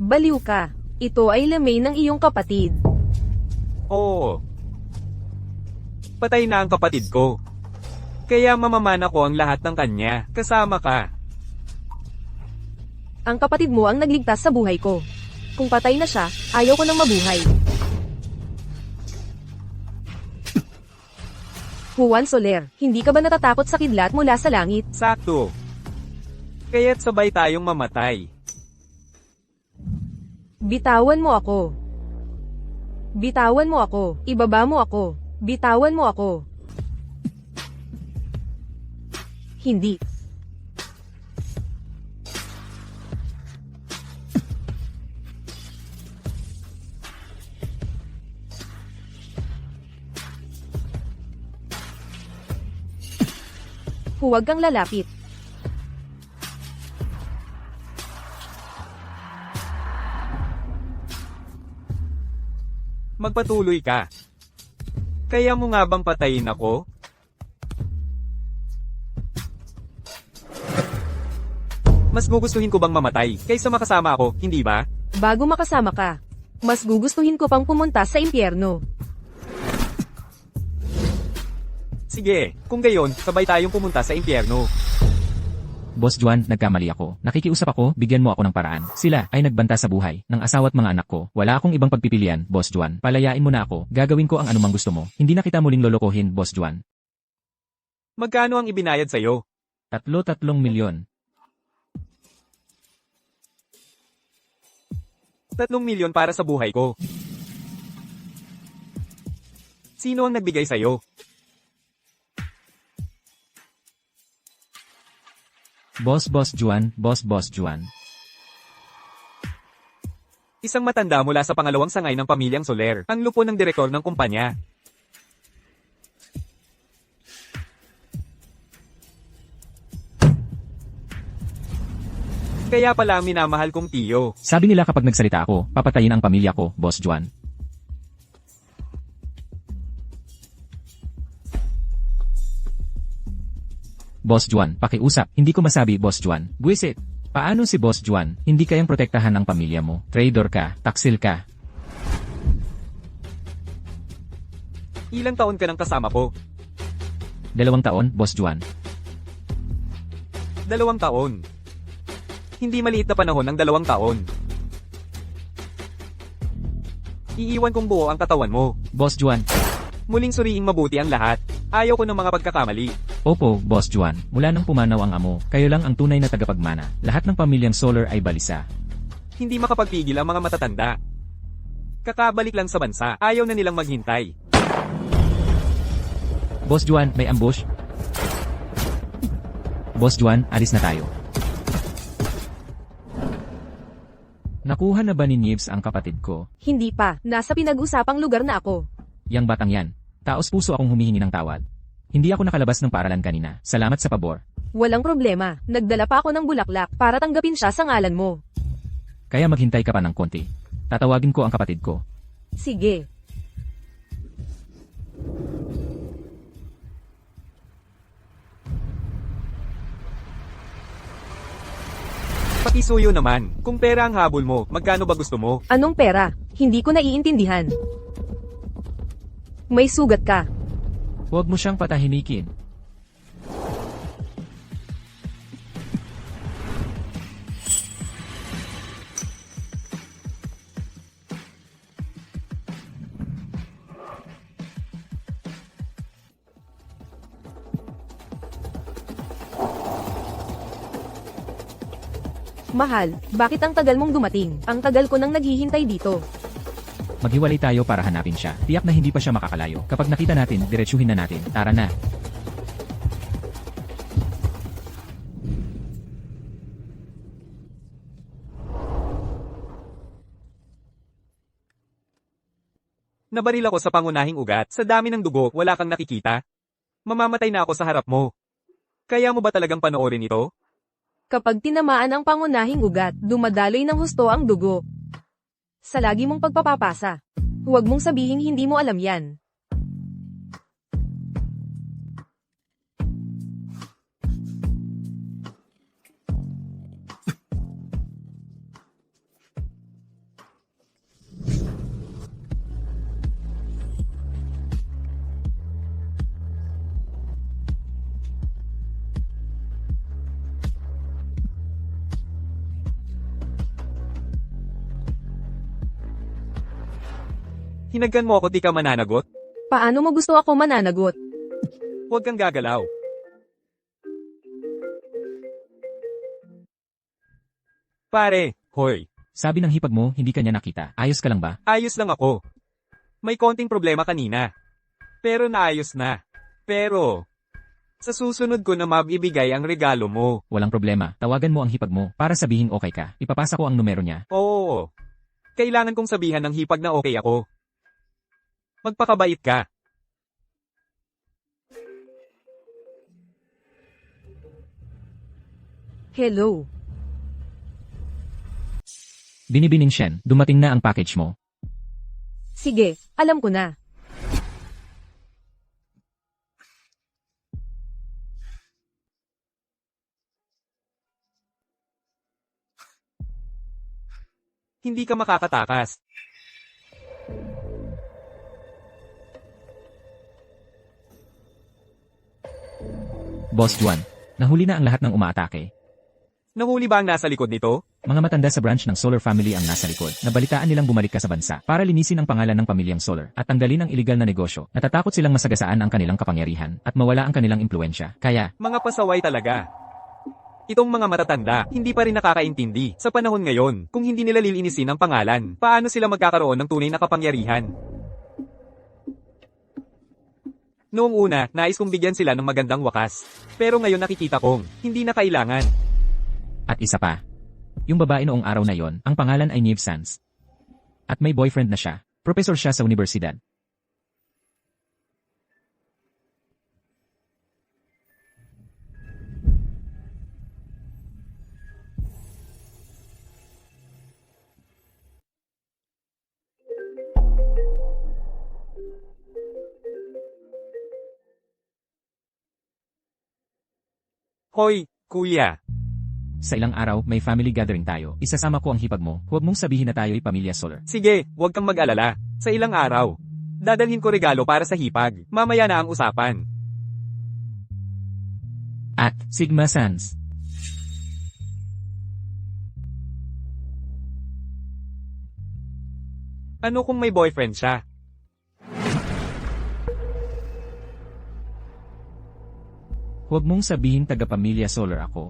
Baliw ka. Ito ay lamay ng iyong kapatid. Oo. Patay na ang kapatid ko. Kaya mamamana ko ang lahat ng kanya, kasama ka. Ang kapatid mo ang nagligtas sa buhay ko. Kung patay na siya, ayaw ko nang mabuhay. Juan Soler, hindi ka ba natatakot sa kidlat mula sa langit? Sakto. Kaya't sabay tayong mamatay. Bitawan mo ako. Bitawan mo ako. Ibaba mo ako. Bitawan mo ako. Hindi. Huwag kang lalapit. Magpatuloy ka. Kaya mo nga bang patayin ako? Mas gugustuhin ko bang mamatay kaysa makasama ako, hindi ba? Bago makasama ka, mas gugustuhin ko pang pumunta sa impyerno. Sige, kung gayon, sabay tayong pumunta sa impyerno. Boss Juan, nagkamali ako. Nakikiusap ako, bigyan mo ako ng paraan. Sila ay nagbanta sa buhay ng asawa at mga anak ko. Wala akong ibang pagpipilian, Boss Juan. Palayain mo na ako. Gagawin ko ang anumang gusto mo. Hindi na kita muling lolokohin, Boss Juan. Magkano ang ibinayad sa'yo? 3 milyon. 3 milyon para sa buhay ko. Sino ang nagbigay sa'yo? Boss Juan, Boss Juan. Isang matanda mula sa pangalawang sangay ng pamilyang Soler, ang lupo ng direktor ng kumpanya. Kaya pala ang minamahal kong tiyo. Sabi nila kapag nagsalita ako, papatayin ang pamilya ko, Boss Juan. Boss Juan, pakiusap, hindi ko masabi, Boss Juan. Buwisit. Paano si Boss Juan? Hindi kayang protektahan ang pamilya mo. Traitor ka, taksil ka. Ilang taon ka nang kasama ko? 2 taon, Boss Juan. 2 taon. Hindi maliit na panahon ng 2 taon. Iiwan kong buo ang katawan mo. Boss Juan. Muling suriing mabuti ang lahat. Ayaw ko ng mga pagkakamali. Opo, Boss Juan. Mula nang pumanaw ang amo, kayo lang ang tunay na tagapagmana. Lahat ng pamilyang Soler ay balisa. Hindi makapagpigil ang mga matatanda. Kakabalik lang sa bansa. Ayaw na nilang maghintay. Boss Juan, may ambush. Boss Juan, alis na tayo. Nakuha na ba ni Nibs ang kapatid ko? Hindi pa. Nasa pinag-usapang lugar na ako. Yang batang yan. Taos puso akong humihingi ng tawad. Hindi ako nakalabas ng paaralan kanina. Salamat sa pabor. Walang problema. Nagdala pa ako ng bulaklak para tanggapin siya sa ngalan mo. Kaya maghintay ka pa ng konti. Tatawagin ko ang kapatid ko. Sige. Pakisuyo naman. Kung pera ang habol mo, magkano ba gusto mo? Anong pera? Hindi ko naiintindihan. May sugat ka. Huwag mo siyang patahimikin. Mahal, bakit ang tagal mong dumating? Ang tagal ko nang naghihintay dito. Maghiwalay tayo para hanapin siya. Tiyak na hindi pa siya makakalayo. Kapag nakita natin, diretsuhin na natin. Tara na. Nabaril ako sa pangunahing ugat. Sa dami ng dugo, wala kang nakikita. Mamamatay na ako sa harap mo. Kaya mo ba talagang panoorin ito? Kapag tinamaan ang pangunahing ugat, dumadaloy ng husto ang dugo. Sa lagi mong pagpapapasa. Huwag mong sabihing hindi mo alam yan. Hinagkan mo ako di ka mananagot? Paano mo gusto ako mananagot? Huwag kang gagalaw. Pare, hoy, Sabi ng hipag mo, hindi ka niya nakita. Ayos ka lang ba? ayos lang ako. May konting problema kanina. Pero naayos na. Pero, sa susunod ko na mabibigay ang regalo mo. Walang problema. Tawagan mo ang hipag mo para sabihin okay ka. Ipapasa ko ang numero niya. Oo. Kailangan kong sabihan ng hipag na okay ako. Magpakabait ka. Hello. Binibining Shen, dumating na ang package mo. Sige, alam ko na. Hindi ka makakatakas. Boss Juan, nahuli na ang lahat ng umaatake. Nahuli ba ang nasa likod nito? Mga matanda sa branch ng Solar Family ang nasa likod. Nabalitaan nilang bumalik ka sa bansa para linisin ang pangalan ng pamilyang Solar at tanggalin ang illegal na negosyo. Natatakot silang masagasaan ang kanilang kapangyarihan at mawala ang kanilang impluensya. Kaya, Mga pasaway talaga. Itong mga matatanda, hindi pa rin nakakaintindi. Sa panahon ngayon, kung hindi nila lilinisin ang pangalan, paano sila magkakaroon ng tunay na kapangyarihan? Noong una, nais kong bigyan sila ng magandang wakas. Pero ngayon nakikita kong, hindi na kailangan. at isa pa. Yung babae noong araw na yon, ang pangalan ay Neve Sands. At may boyfriend na siya. Profesor siya sa universidad. Hoy, kuya. Sa ilang araw, may family gathering tayo. Isasama ko ang hipag mo. Huwag mong sabihin na tayo'y pamilya Solar. Sige, huwag kang mag-alala. Sa ilang araw. Dadalhin ko regalo para sa hipag. Mamaya na ang usapan. At Sigma Sans. Ano kung may boyfriend siya? Huwag mong sabihin taga-pamilya Solar ako.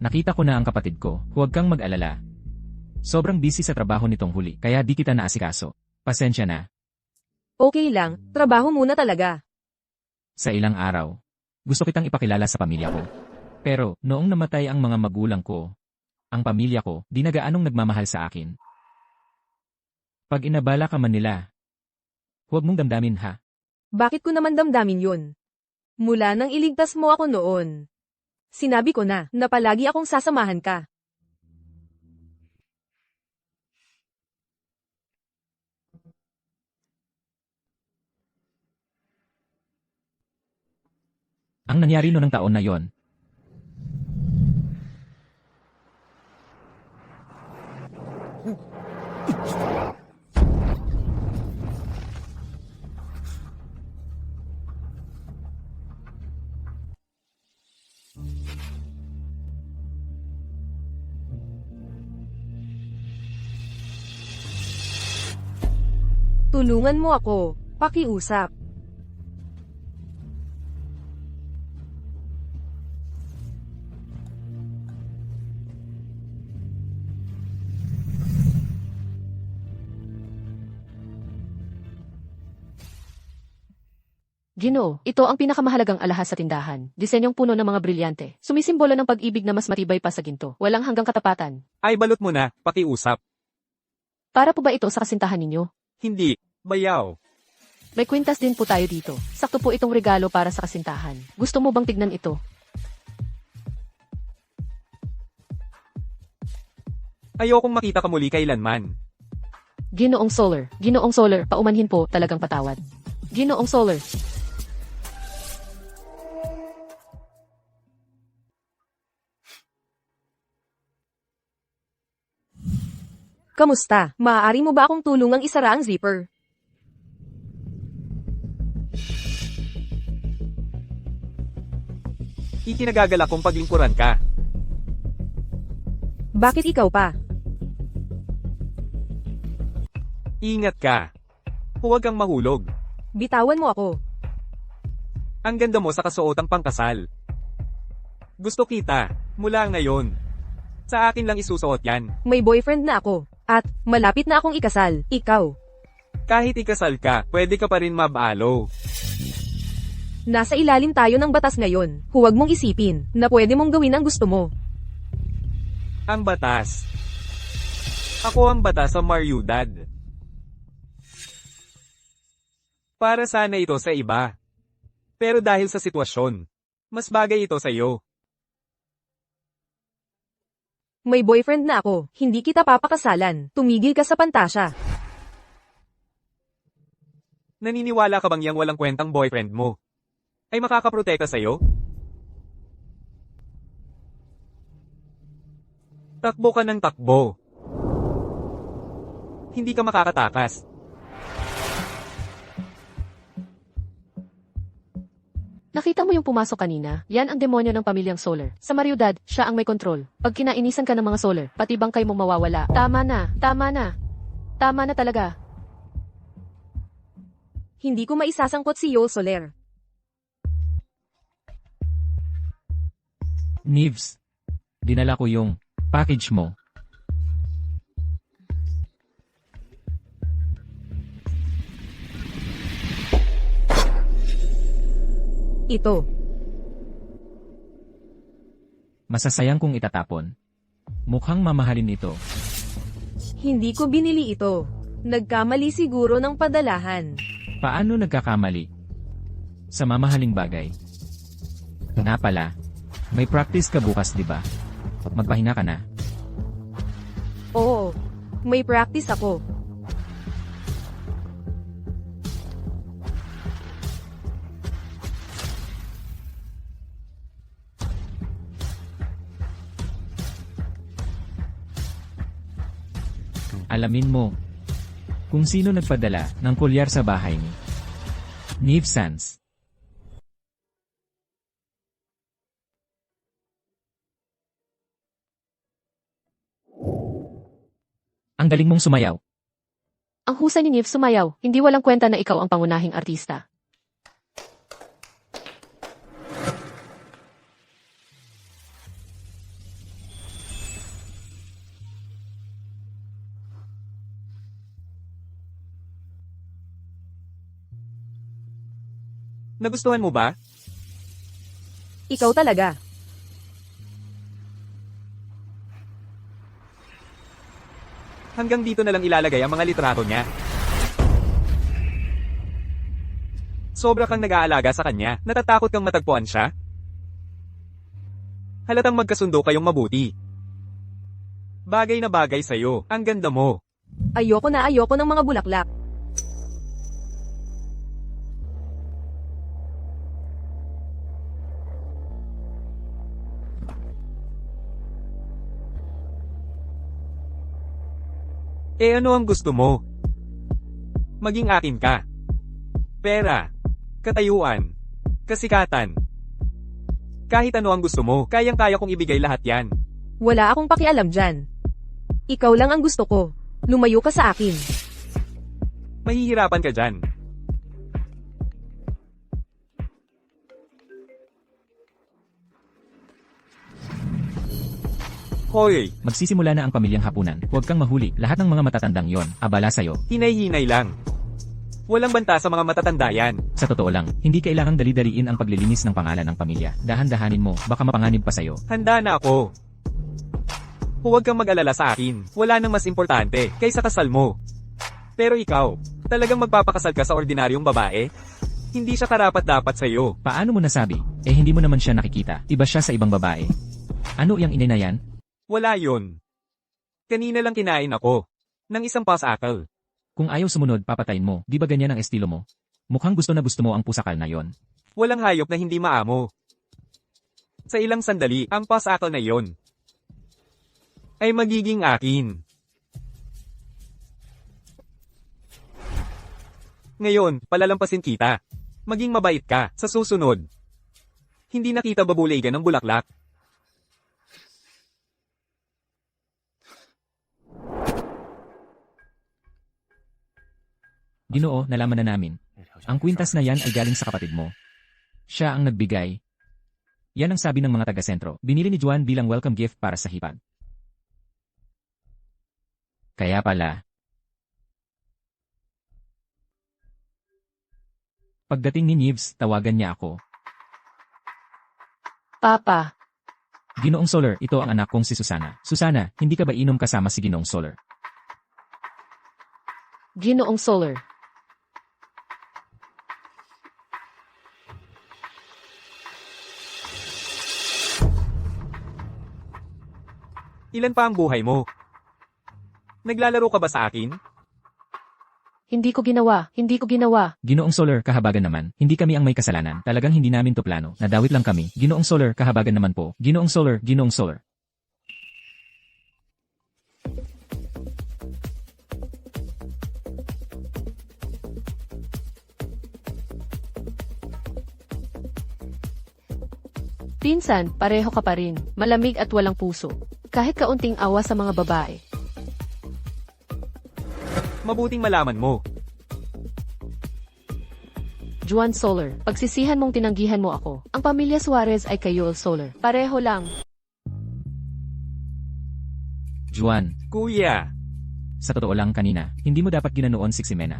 Nakita ko na ang kapatid ko, huwag kang mag-alala. Sobrang busy sa trabaho nitong huli, kaya di kita naasikaso. Pasensya na. Okay lang, trabaho muna talaga. Sa ilang araw, gusto kitang ipakilala sa pamilya ko. Pero, noong namatay ang mga magulang ko, ang pamilya ko, di na gaanong nagmamahal sa akin. Pag inabala ka man nila, huwag mong damdamin ha. Bakit ko naman damdamin yun? Mula nang iligtas mo ako noon. Sinabi ko na palagi akong sasamahan ka. Ang nangyari noong taon na yon, Tulungan mo ako, pakiusap. Ginoo, ito ang pinakamahalagang alahas sa tindahan. Disenyong puno ng mga brilyante. Sumisimbolo ng pag-ibig na mas matibay pa sa ginto. Walang hanggang katapatan. Ay balot mo na, pakiusap. Para po ba ito sa kasintahan ninyo? Hindi, bayaw. May kwintas din po tayo dito. Sakto po itong regalo para sa kasintahan. Gusto mo bang tignan ito? Ayokong makita ka muli kailanman. Ginoong Solar, paumanhin po, talagang patawad. Ginoong Solar. Kamusta? Maaari mo ba akong tulungang isara ang zipper? Ikinagagalak kong paglingkuran ka. Bakit ikaw pa? Ingat ka. Huwag kang mahulog. Bitawan mo ako. Ang ganda mo sa kasuotang pangkasal. Gusto kita, mula ngayon. Sa akin lang isusuot yan. May boyfriend na ako. At, malapit na akong ikasal. Ikaw. Kahit ikasal ka, pwede ka pa rin mabalo. Nasa ilalim tayo ng batas ngayon. Huwag mong isipin na pwede mong gawin ang gusto mo. Ang batas. Ako ang batas sa Mariudad. Para sana ito sa iba. Pero dahil sa sitwasyon, mas bagay ito sa iyo. May boyfriend na ako. Hindi kita papakasalan. Tumigil ka sa pantasya. Naniniwala ka bang yang walang kwentang boyfriend mo ay makakaprotekta sa iyo? Takbo ka ng takbo. Hindi ka makakatakas. Nakita mo yung pumasok kanina? Yan ang demonyo ng pamilyang Solar. Sa Mariudad, siya ang may kontrol. Pag kinainisan ka ng mga Solar, pati bangkay mo mawawala. Tama na, tama na. Tama na talaga. Hindi ko maisasangkot si Yol Soler. Neves, dinala ko yung package mo. Ito. Masasayang kung itatapon. Mukhang mamahalin ito. Hindi ko binili ito. Nagkamali siguro ng padalahan. Paano nagkakamali? Sa mamahaling bagay. Nga pala, may practice ka bukas, di ba? Magpahinga ka na. Oo. May practice ako. Alamin mo kung sino nagpadala ng kolyar sa bahay ni Neve Sanz. Ang galing mong sumayaw. Ang husay ni Neve sumayaw, hindi walang kwenta na ikaw ang pangunahing artista. Nagustuhan mo ba? Ikaw talaga. Hanggang dito na lang ilalagay ang mga litrato niya. Sobra kang nag-aalaga sa kanya. Natatakot kang matagpuan siya? Halatang magkasundo kayong mabuti. Bagay na bagay sa'yo. Ang ganda mo. Ayoko ng mga bulaklak. Eh ano ang gusto mo? Maging akin ka. Pera. Katayuan. Kasikatan. Kahit ano ang gusto mo, kayang-kaya kong ibigay lahat yan. Wala akong pakialam dyan. Ikaw lang ang gusto ko. Lumayo ka sa akin. Mahihirapan ka dyan. Hoy, Magsisimula na ang pamilyang hapunan. Huwag kang mahuli. Lahat ng mga matatandang yon, abala sa'yo. hinay-hinay lang. Walang banta sa mga matatanda yan. Sa totoo lang, hindi kailangang dali-daliin ang paglilinis ng pangalan ng pamilya. Dahan-dahanin mo, baka mapanganib pa sa'yo. Handa na ako. Huwag kang mag-alala sa akin. Wala nang mas importante kaysa kasal mo. Pero ikaw, talagang magpapakasal ka sa ordinaryong babae? Hindi siya karapat-dapat sa'yo. Paano mo nasabi? Eh hindi mo naman siya nakikita. Iba siya sa ibang babae. Ano yang inay na yan? Wala yon. Kanina lang kinain ako ng isang pasakal. Kung ayaw sumunod, papatayin mo. Di ba ganyan ang estilo mo? Mukhang gusto na gusto mo ang pusakal na yon. Walang hayop na hindi maamo. Sa ilang sandali, ang pasakal na yon ay magiging akin. Ngayon, palalampasin kita. Maging mabait ka sa susunod. Hindi nakita babulaygan ng bulaklak. Ginoo, nalaman na namin. Ang kwintas na yan ay galing sa kapatid mo. Siya ang nagbigay. Yan ang sabi ng mga taga-sentro. Binili ni Juan bilang welcome gift para sa hipag. Kaya pala. Pagdating ni Nieves, tawagan niya ako. Papa, Ginoong Solar, ito ang anak kong si Susana. Susana, hindi ka ba inom kasama si Ginoong Solar? Ginoong Solar. Ilan pa ang buhay mo? Naglalaro ka ba sa akin? Hindi ko ginawa, hindi ko ginawa. Ginoong Solar, kahabagan naman. Hindi kami ang may kasalanan. Talagang hindi namin to plano. Nadawit lang kami. Ginoong Solar, kahabagan naman po. Ginoong Solar, Ginoong Solar. Pinsan, pareho ka pa rin. Malamig at walang puso. Kahit kaunting awa sa mga babae. Mabuting malaman mo. Juan Solar, pagsisihan mong tinanggihan mo ako. Ang pamilya Suarez ay kay Yoel Solar. Pareho lang. Juan, Kuya, sa totoo lang kanina, hindi mo dapat ginanoon si Ximena.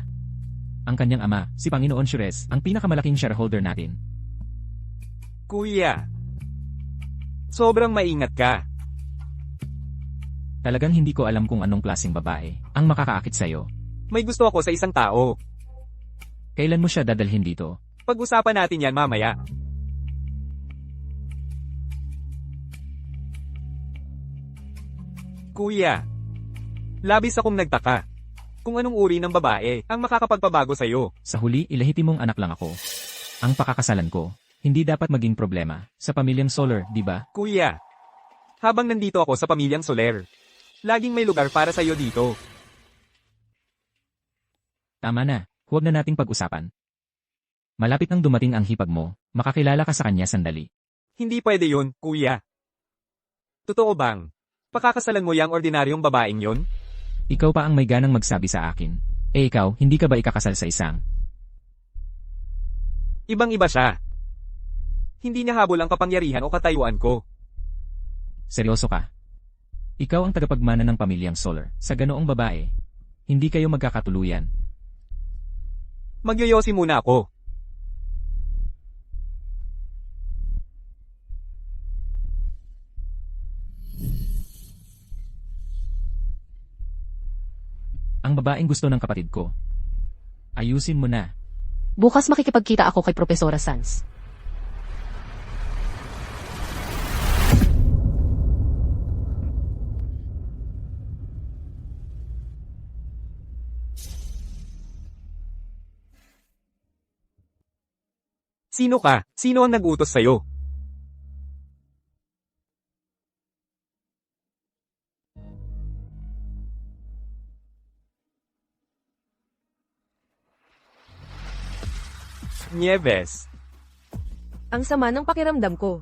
Ang kanyang ama, si Panginoon Suarez, ang pinakamalaking shareholder natin. kuya. Sobrang maingat ka. Talagang hindi ko alam kung anong klaseng babae ang makakaakit sa'yo. May gusto ako sa isang tao. Kailan mo siya dadalhin dito? Pag-usapan natin yan mamaya. Kuya, labis akong nagtaka. Kung anong uri ng babae ang makakapagpabago sa'yo. Sa huli, ilahiti mong anak lang ako. Ang pakakasalan ko, hindi dapat maging problema sa pamilyang Solar, di ba? Kuya, habang nandito ako sa pamilyang Soler, laging may lugar para sa'yo dito. Tama na, huwag na nating pag-usapan. Malapit nang dumating ang hipag mo, makakilala ka sa kanya sandali. Hindi pwede yun, kuya. Totoo bang? Pakakasalan mo yang ordinaryong babaeng yon? Ikaw pa ang may ganang magsabi sa akin. Eh ikaw, hindi ka ba ikakasal sa isang? Ibang-iba siya. Hindi niya habol ang kapangyarihan o katayuan ko. Seryoso ka? Ikaw ang tagapagmana ng pamilyang Solar. Sa ganoong babae, hindi kayo magkakatuluyan. Magyoyosi muna ako. Ang babaeng gusto ng kapatid ko. Ayusin mo na. Bukas makikipagkita ako kay Profesora Sanz. Sino ka? Sino ang nag-utos sa'yo? Nieves. Ang sama ng pakiramdam ko.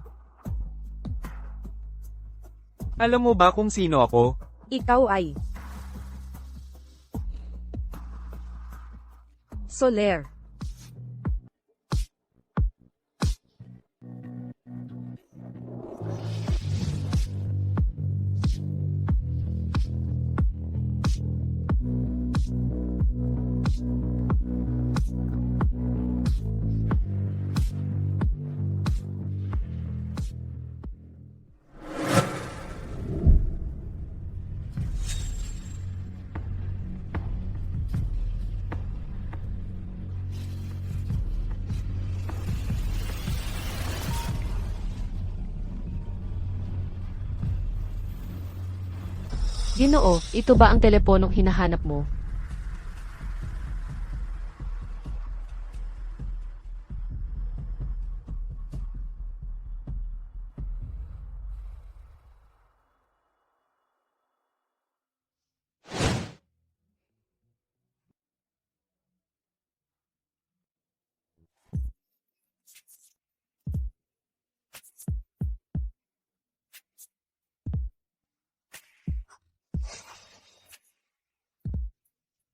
Alam mo ba kung sino ako? Ikaw ay Soler. Ginoo, ito ba ang teleponong hinahanap mo?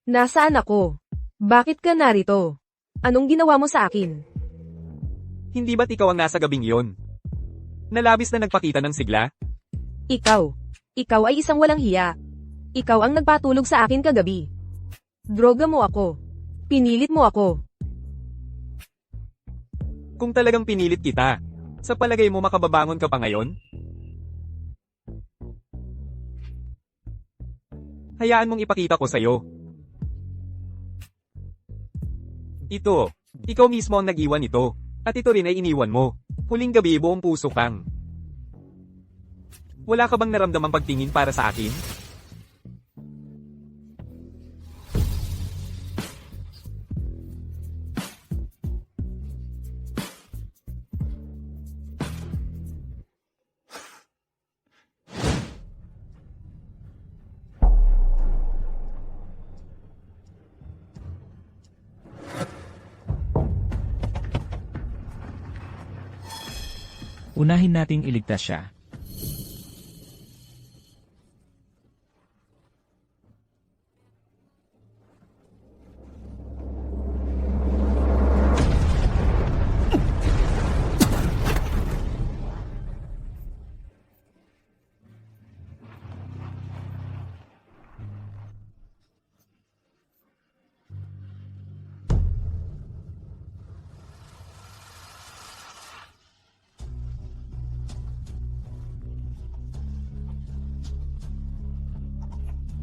Nasaan ako? Bakit ka narito? Anong ginawa mo sa akin? Hindi ba't ikaw ang nasa gabing iyon? Nalabis na nagpakita ng sigla? Ikaw. Ikaw ay isang walang hiya. Ikaw ang nagpatulog sa akin kagabi. Droga mo ako. Pinilit mo ako. Kung talagang pinilit kita, sa palagay mo makababangon ka pa ngayon? Hayaan mong ipakita ko sa'yo. Ito, ikaw mismo ang nag-iwan nito, at ito rin ay iniwan mo. Huling gabi buong puso kang. Wala ka bang naramdamang pagtingin para sa akin? Unahin nating iligtas siya.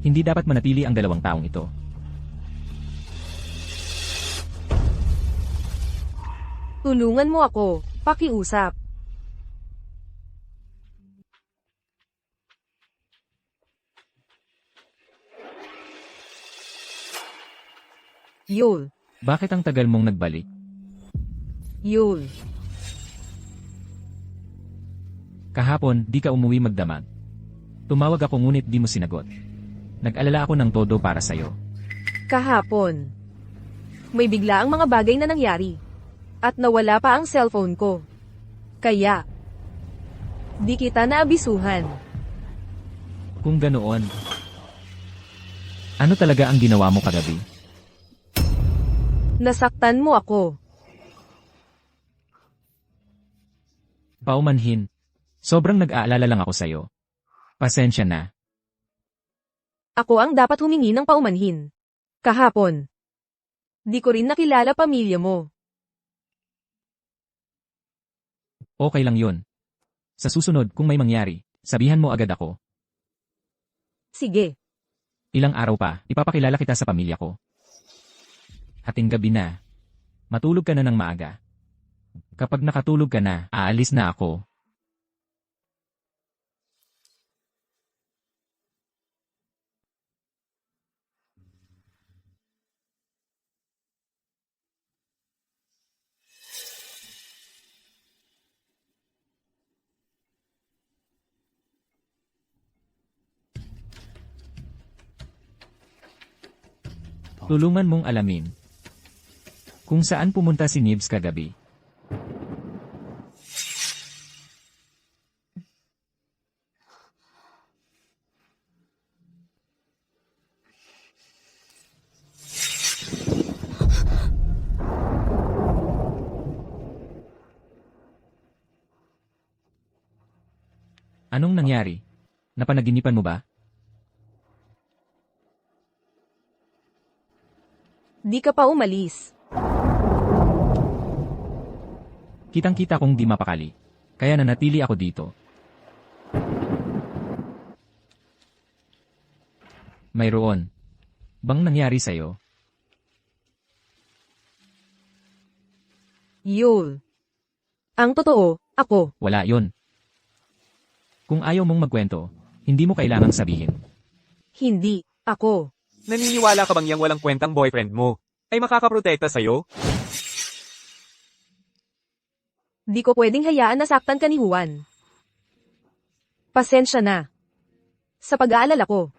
Hindi dapat manatili ang dalawang taong ito. Tulungan mo ako. Pakiusap. Yul. Bakit ang tagal mong nagbalik? Yul. Kahapon, di ka umuwi magdamag. Tumawag ako ngunit di mo sinagot. Nag-alala ako ng todo para sa'yo. Kahapon. May bigla ang mga bagay na nangyari. At nawala pa ang cellphone ko. Kaya, di kita naabisuhan. Kung ganoon, ano talaga ang ginawa mo kagabi? Nasaktan mo ako. Paumanhin. Sobrang nag-aalala lang ako sa'yo. Pasensya na. Ako ang dapat humingi ng paumanhin. Kahapon. Di ko rin nakilala pamilya mo. Okay lang yun. Sa susunod, kung may mangyari, sabihan mo agad ako. Sige. Ilang araw pa, ipapakilala kita sa pamilya ko. Hating gabi na. Matulog ka na ng maaga. Kapag nakatulog ka na, aalis na ako. Tulungan mong alamin kung saan pumunta si Nibs kagabi. Anong nangyari? Napanaginipan mo ba? Di ka pa umalis. Kitang-kita kong di mapakali. Kaya nanatili ako dito. Mayroon bang nangyari sa'yo? Yul. Ang totoo, ako. Wala yon. Kung ayaw mong magkwento, hindi mo kailangang sabihin. Hindi. Ako. Naniniwala ka bang yang walang kwentang boyfriend mo ay makakaprotekta sa'yo? Di ko pwedeng hayaan na saktan ka ni Juan. Pasensya na. Sa pag-aalala ko.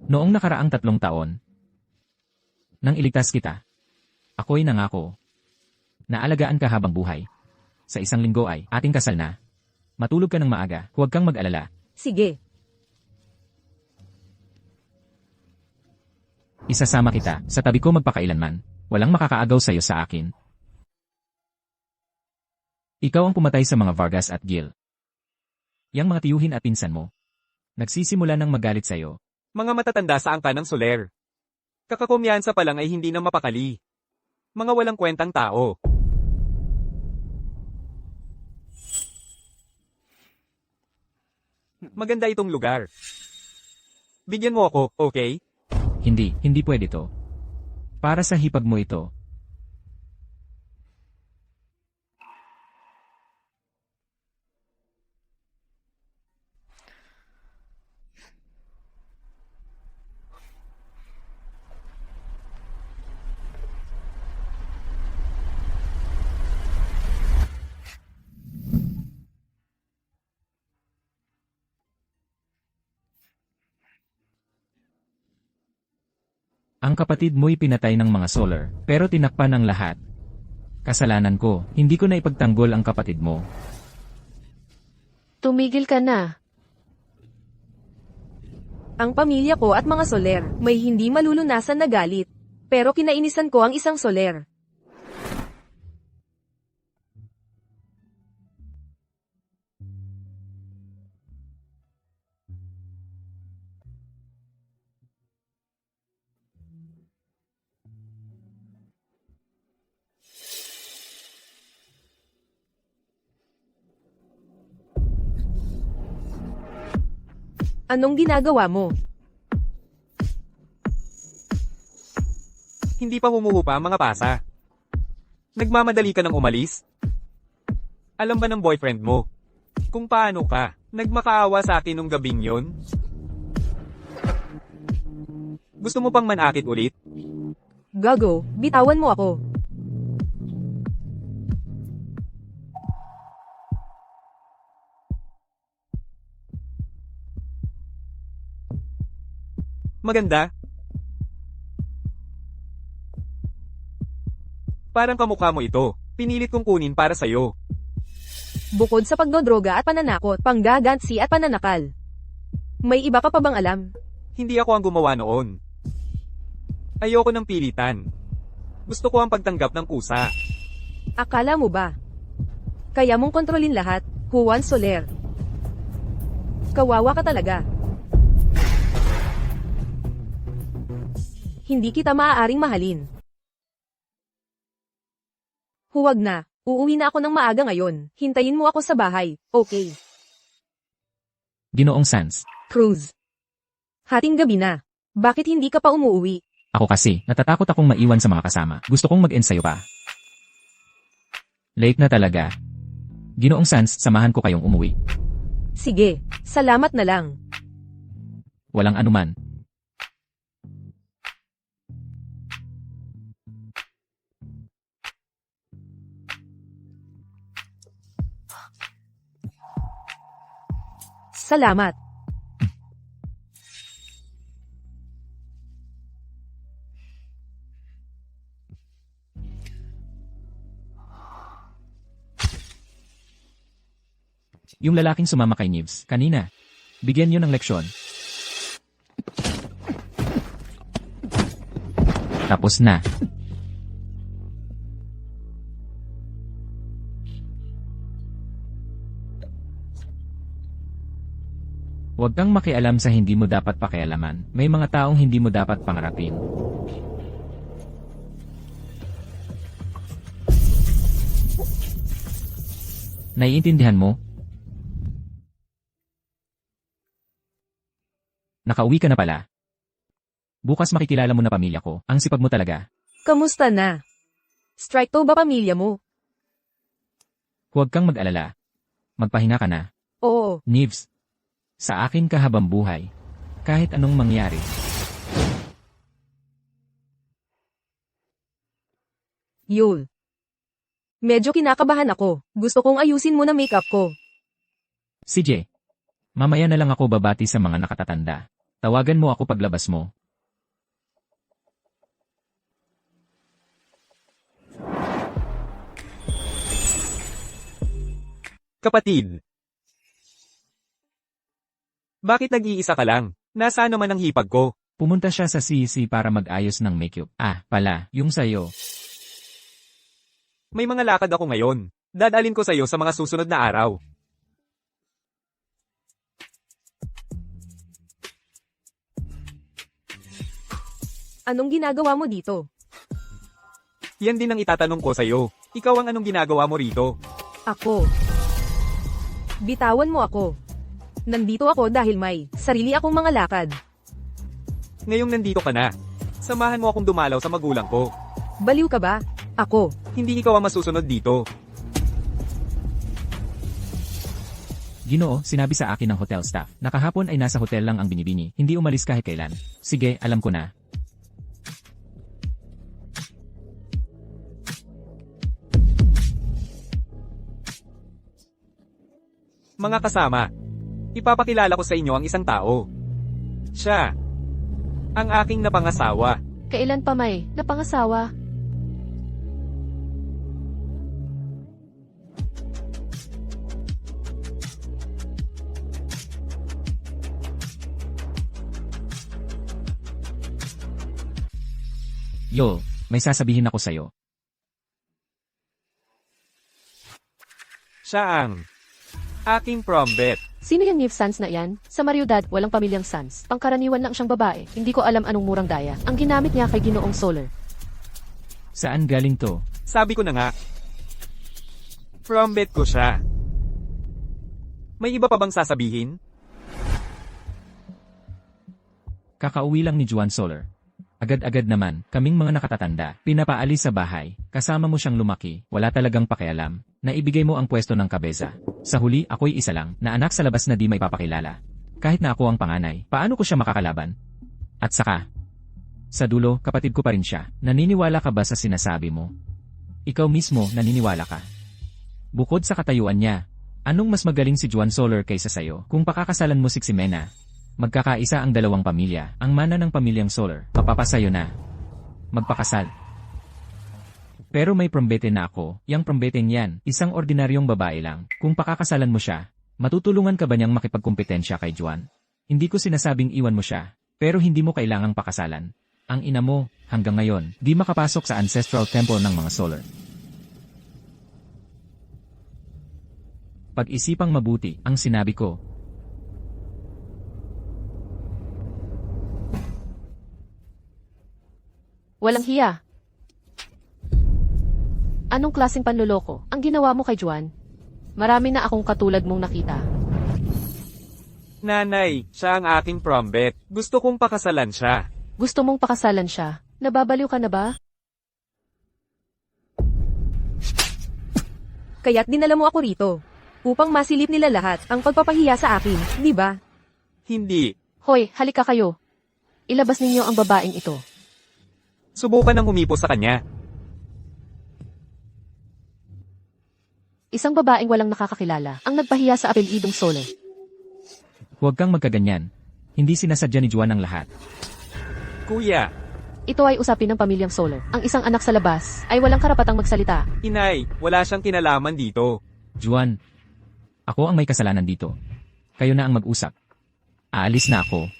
Noong nakaraang 3 taon, nang iligtas kita, ako'y nangako na alagaan ka habang buhay. Sa 1 linggo ay ating kasal na. Matulog ka ng maaga, huwag kang mag-alala. Sige. Isasama kita, sa tabi ko magpakailanman. Walang makakaagaw sa'yo sa akin. Ikaw ang pumatay sa mga Vargas at Gil. Yang mga tiyuhin at pinsan mo. Nagsisimula ng magalit sa'yo. Mga matatanda sa angka ng Soler. Kakakumyansa pa lang ay hindi na mapakali. Mga walang kwentang tao. Maganda itong lugar. Bigyan mo ako, okay? Hindi pwede to. Para sa hipag mo ito. Ang kapatid mo'y pinatay ng mga Solar, pero tinakpan ang lahat. Kasalanan ko, hindi ko na ipagtanggol ang kapatid mo. Tumigil ka na. Ang pamilya ko at mga Soler, may hindi malulunasan na galit. Pero kinainisan ko ang isang Soler. Anong ginagawa mo? Hindi pa humuhupa ang mga pasa. Nagmamadali ka ng umalis? Alam ba ng boyfriend mo? Kung paano ka, nagmakaawa sa akin nung gabing yon? Gusto mo pang manakit ulit? Gago, bitawan mo ako. Maganda? Parang kamukha mo ito. Pinilit kong kunin para sa'yo. Bukod sa pagdodroga at pananakot, panggagansi at pananakal. May iba ka pa bang alam? Hindi ako ang gumawa noon. Ayoko ng pilitan. Gusto ko ang pagtanggap ng kusa. Akala mo ba? Kaya mong kontrolin lahat, Juan Soler. Kawawa ka talaga. Hindi kita maaaring mahalin. Huwag na, uuwi na ako ng maaga ngayon. Hintayin mo ako sa bahay, okay? Ginoong Sans. Cruz. Hating gabi na. Bakit hindi ka pa umuwi? Ako kasi, natatakot akong maiwan sa mga kasama. Gusto kong mag-ensayo pa. Late na talaga. Ginoong Sans, samahan ko kayong umuwi. Sige, salamat na lang. Walang anuman. Salamat. Yung lalaking sumama kay Nibs, kanina. Bigyan niyo ng leksyon. Tapos na. Huwag kang makialam sa hindi mo dapat pakialaman. May mga taong hindi mo dapat pangarapin. Naiintindihan mo? Nakauwi ka na pala. Bukas makikilala mo na pamilya ko. Ang sipag mo talaga. Kamusta na? Strike to ba pamilya mo? Huwag kang mag-alala. Magpahinga ka na. Oo. Nibs. Sa akin ka habang buhay. Kahit anong mangyari. Yul. Medyo kinakabahan ako. Gusto kong ayusin mo na makeup ko. CJ. Mamaya na lang ako babati sa mga nakatatanda. Tawagan mo ako paglabas mo. Kapatid. Bakit nag-iisa ka lang? Nasaan naman ang hipag ko? Pumunta siya sa CEC para mag-ayos ng makeup. Pala, yung sayo. May mga lakad ako ngayon. Dadalin ko sa'yo sa mga susunod na araw. Anong ginagawa mo dito? Yan din ang itatanong ko sa'yo. Ikaw ang anong ginagawa mo rito? Ako. Bitawan mo ako. Nandito ako dahil may sarili akong mga lakad. Ngayong nandito ka na. Samahan mo akong dumalaw sa magulang ko. Baliw ka ba? Ako. Hindi ikaw ang masusunod dito. Ginoo, sinabi sa akin ng hotel staff. Nakahapon ay nasa hotel lang ang binibini. Hindi umalis kahit kailan. Sige, alam ko na. Mga kasama, ipapakilala ko sa inyo ang isang tao. Siya, ang aking napangasawa. Kailan pa may napangasawa? Yo, may sasabihin ako sa'yo. Siya ang aking prombet. Sino yung Neve Sans na yan? Sa Mariudad, walang pamilyang Sans. Pangkaraniwan lang siyang babae. Hindi ko alam anong murang daya. Ang ginamit niya kay Ginoong Solar. Saan galing to? Sabi ko na nga. Prombet ko siya. May iba pa bang sasabihin? Kakauwi lang ni Juan Solar. Agad-agad naman, kaming mga nakatatanda, pinapaalis sa bahay, kasama mo siyang lumaki, wala talagang pakialam, na ibigay mo ang pwesto ng kabeza. Sa huli, ako'y isa lang, na anak sa labas na di may papakilala. Kahit na ako ang panganay, paano ko siya makakalaban? At saka, sa dulo, kapatid ko pa rin siya, naniniwala ka ba sa sinasabi mo? Ikaw mismo, naniniwala ka. Bukod sa katayuan niya, anong mas magaling si Juan Solar kaysa sayo? Kung pakakasalan mo si Ximena, magkakaisa ang dalawang pamilya, ang mana ng pamilyang Solar, mapapasayo na. Magpakasal. Pero may prombete na ako, yang prombeteng yan, isang ordinaryong babae lang. Kung pakakasalan mo siya, matutulungan ka ba niyang makipagkumpetensya kay Juan? Hindi ko sinasabing iwan mo siya, pero hindi mo kailangang pakasalan. Ang ina mo, hanggang ngayon, di makapasok sa ancestral temple ng mga Solar. Pag-isipang mabuti, ang sinabi ko. Walang hiya. Anong klaseng panloloko ang ginawa mo kay Juan? Marami na akong katulad mong nakita. Nanay, siya ang aking prombet. Gusto kong pakasalan siya. Gusto mong pakasalan siya? Nababaliw ka na ba? Kaya't dinala mo ako rito. Upang masilip nila lahat ang pagpapahiya sa akin, di ba? Hindi. Hoy, halika kayo. Ilabas ninyo ang babaeng ito. Subukan ng humipo sa kanya. Isang babaeng walang nakakakilala ang nagpahiya sa apelidong Solar. Huwag kang magkaganyan. Hindi sinasadya ni Juan ang lahat. Kuya, Ito ay usapin ng pamilyang Solar. Ang isang anak sa labas ay walang karapatang magsalita. inay, wala siyang kinalaman dito. Juan, ako ang may kasalanan dito. Kayo na ang mag-usap. Aalis na ako.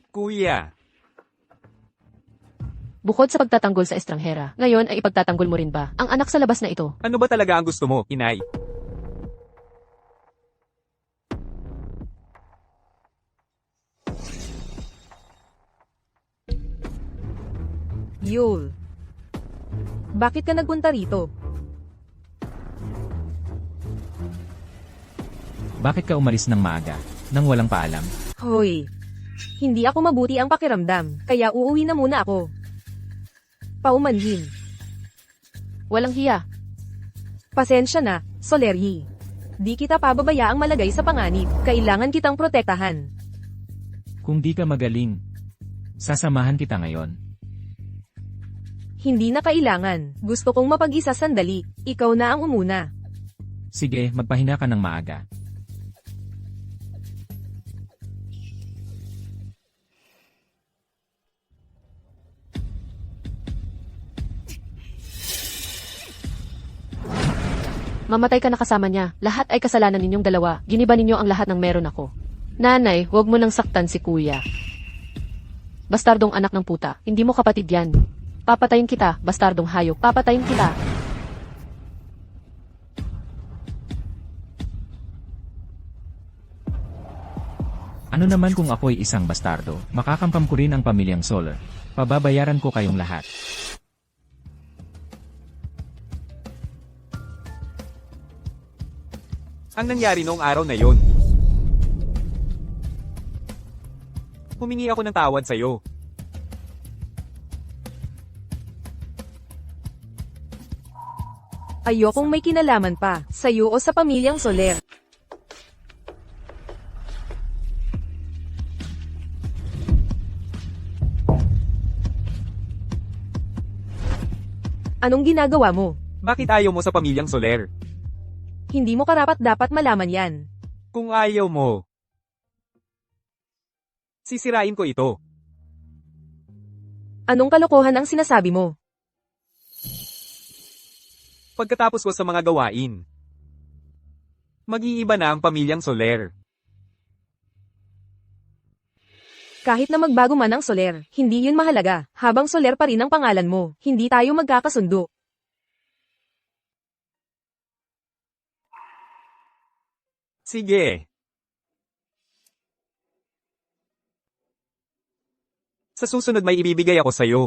Kuya, Bukod sa pagtatanggol sa estranghera, ngayon ay ipagtatanggol mo rin ba ang anak sa labas na ito? ano ba talaga ang gusto mo, inay? Yul. Bakit ka nagpunta rito? Bakit ka umalis ng maaga, nang walang paalam? Hoy. Hindi ako mabuti ang pakiramdam, kaya uuwi na muna ako. Paumanhin. Walang hiya. Pasensya na, Soleri. Di kita pababayaang malagay sa panganib, kailangan kitang protektahan. Kung di ka magaling, sasamahan kita ngayon. Hindi na kailangan, gusto kong mapag-isa sandali, ikaw na ang umuna. Sige, magpahinga ka ng maaga. Mamatay ka na kasama niya. Lahat ay kasalanan ninyong dalawa. Giniba ninyo ang lahat ng meron ako. Nanay, huwag mo nang saktan si kuya. Bastardong anak ng puta, hindi mo kapatid yan. Papatayin kita, bastardong hayop, papatayin kita. Ano naman kung ako'y isang bastardo? Makakampam ko rin ang pamilyang Solar. Pababayaran ko kayong lahat. Ang nangyari noong araw na yon. Humingi ako ng tawad sa'yo. Ayokong may kinalaman pa, sa'yo o sa pamilyang Soler. Anong ginagawa mo? Bakit ayaw mo sa pamilyang Soler? Hindi mo karapat-dapat malaman yan. Kung ayaw mo, sisirain ko ito. Anong kalokohan ang sinasabi mo? Pagkatapos ko sa mga gawain, mag-iiba na ang pamilyang Soler. Kahit na magbago man ang Soler, hindi yun mahalaga. Habang Soler pa rin ang pangalan mo, hindi tayo magkakasundo. Sige. Sa susunod may ibibigay ako sa'yo.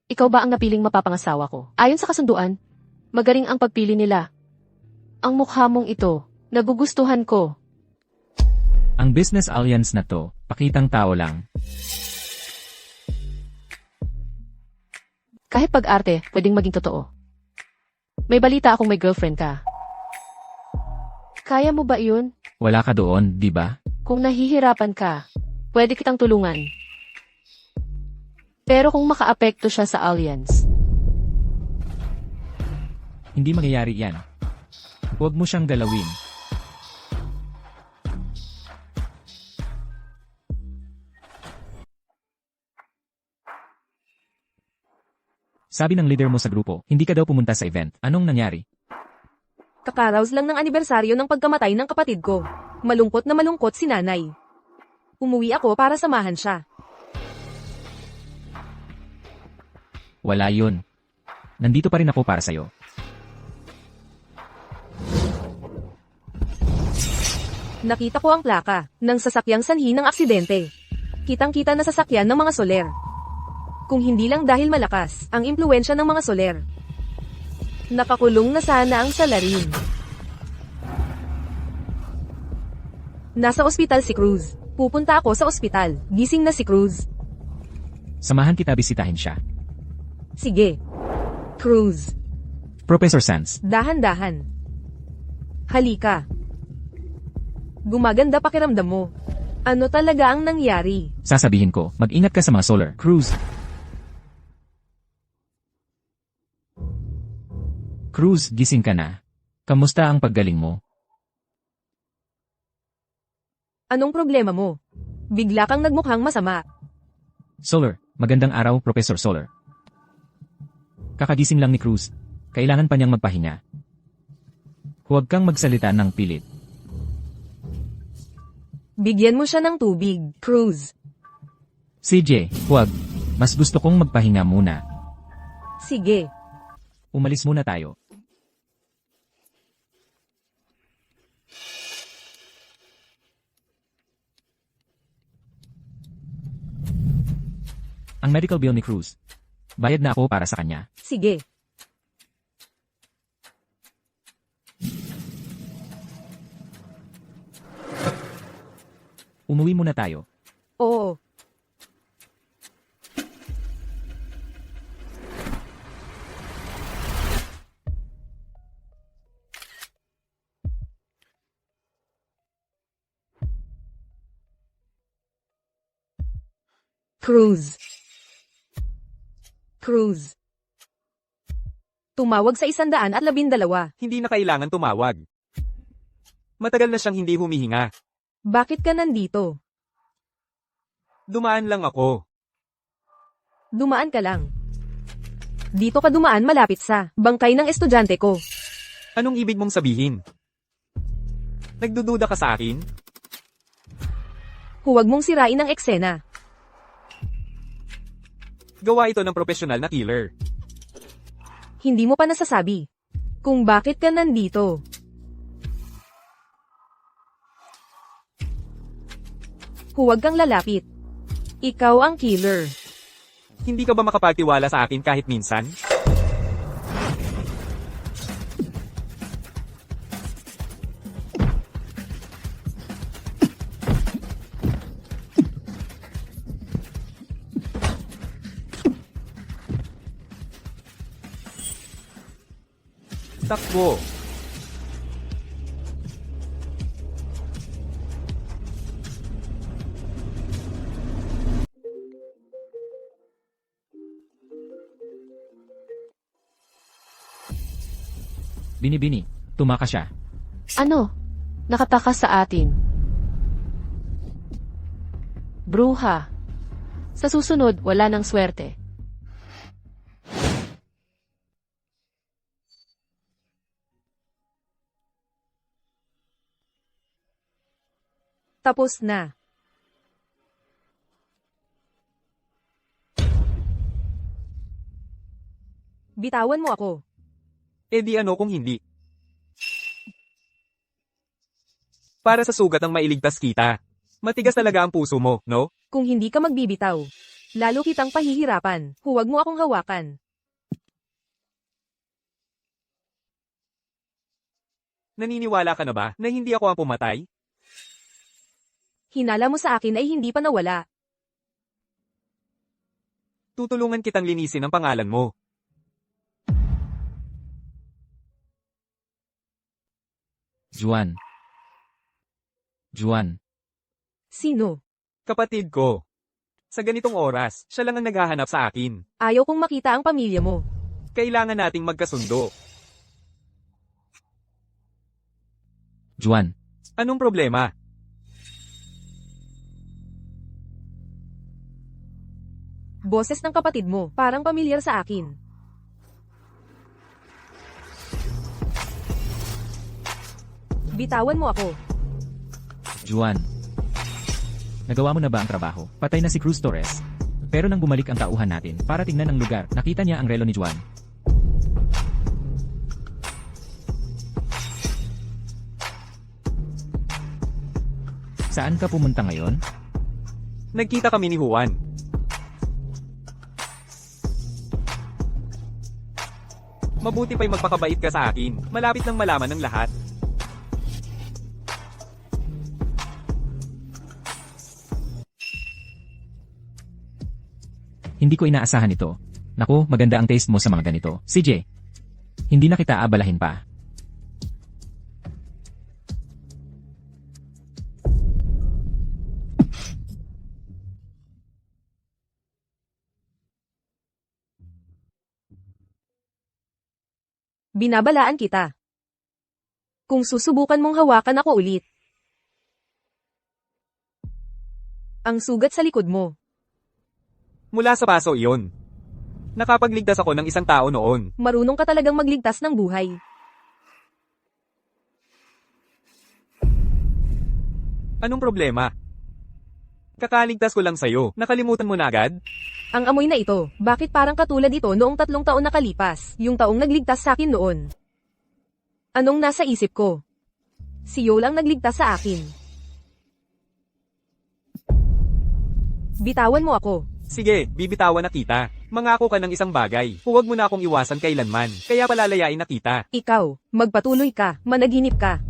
Ikaw ba ang napiling mapapangasawa ko? Ayon sa kasunduan, magaling ang pagpili nila. Ang mukha mong ito, nagugustuhan ko. Ang business alliance na to, pakitang tao lang. Kahit pag-arte, pwedeng maging totoo. May balita akong may girlfriend ka. Kaya mo ba iyon? Wala ka doon, di ba? Kung nahihirapan ka, pwede kitang tulungan. Pero kung makaapekto siya sa alliance, Hindi mangyayari yan. Huwag mo siyang galawin. Sabi ng leader mo sa grupo, hindi ka daw pumunta sa event. Anong nangyari? Kakaraos lang ng anibersaryo ng pagkamatay ng kapatid ko. Malungkot na malungkot si nanay. Umuwi ako para samahan siya. Wala yun. Nandito pa rin ako para sa'yo. Nakita ko ang plaka ng sasakyang sanhi ng aksidente. Kitang-kita na sasakyan ng mga Soler. Kung hindi lang dahil malakas ang impluwensya ng mga Soler, nakakulong na sana ang salarin. Nasa ospital si Cruz. Pupunta ako sa ospital. Gising na si Cruz. Samahan kita bisitahin siya. Sige. Cruz, Professor Sands, dahan-dahan. Halika. Gumaganda pakiramdam mo. Ano talaga ang nangyari? sasabihin ko, mag-ingat ka sa mga Solar. Cruz. Cruz, gising ka na. Kamusta ang paggaling mo? Anong problema mo? Bigla kang nagmukhang masama. Solar, magandang araw, Professor Solar. Kakagising lang ni Cruz. Kailangan pa niyang magpahinga. Huwag kang magsalita ng pilit. Bigyan mo siya ng tubig, Cruz. CJ, huwag. Mas gusto kong magpahinga muna. Sige. Umalis muna tayo. Ang medical bill ni Cruz. Bayad na ako para sa kanya. Sige. Umuwi muna tayo. Oo. Cruz. Cruz. Tumawag sa 112. Hindi na kailangan tumawag. Matagal na siyang hindi humihinga. Bakit ka nandito? Dumaan lang ako. Dumaan ka lang. Dito ka dumaan malapit sa bangkay ng estudyante ko. Anong ibig mong sabihin? Nagdududa ka sa akin? Huwag mong sirain ang eksena. Gawa ito ng profesional na killer. Hindi mo pa nasasabi kung bakit ka nandito. Huwag kang lalapit. Ikaw ang killer. Hindi ka ba makapagtiwala sa akin kahit minsan? Takbo. Binibini, tumakas siya. Ano? Nakatakas sa atin. Bruha. Sa susunod, wala nang swerte. Tapos na. Bitawan mo ako. Eh di ano kung hindi? Para sa sugat ang mailigtas kita. Matigas talaga ang puso mo, no? Kung hindi ka magbibitaw, lalo kitang pahihirapan. Huwag mo akong hawakan. Naniniwala ka na ba na hindi ako ang pumatay? Hinala mo sa akin ay hindi pa nawala. Tutulungan kitang linisin ang pangalan mo. Juan. Juan. Sino? Kapatid ko. Sa ganitong oras, siya lang ang naghahanap sa akin. Ayaw kong makita ang pamilya mo. Kailangan nating magkasundo. Juan. Anong problema? Boses ng kapatid mo, parang pamilyar sa akin. Bitawan mo ako. Juan. Nagawa mo na ba ang trabaho? Patay na si Cruz Torres. Pero nang bumalik ang tauhan natin para tingnan ang lugar, nakita niya ang relo ni Juan. Saan ka pumunta ngayon? Nagkita kami ni Juan. Mabuti pa'y magpakabait ka sa akin. Malapit nang malaman ng lahat. Hindi ko inaasahan ito. Naku, maganda ang taste mo sa mga ganito. CJ, hindi na kita abalahin pa. Binabalaan kita. Kung susubukan mong hawakan ako ulit. Ang sugat sa likod mo. Mula sa paso iyon. Nakapagligtas ako ng isang tao noon. Marunong ka talagang magligtas ng buhay. Anong problema? Kakaligtas ko lang sa'yo. Nakalimutan mo na agad? Ang amoy na ito, bakit parang katulad ito noong 3 taon nakalipas, yung taong nagligtas sa akin noon? Anong nasa isip ko? Si Yo lang nagligtas sa akin. Bitawan mo ako. Sige, bibitawan na kita. Mangako ka ng isang bagay. Huwag mo na akong iwasan kailanman. Kaya palalayain na kita. Ikaw, magpatuloy ka, managinip ka.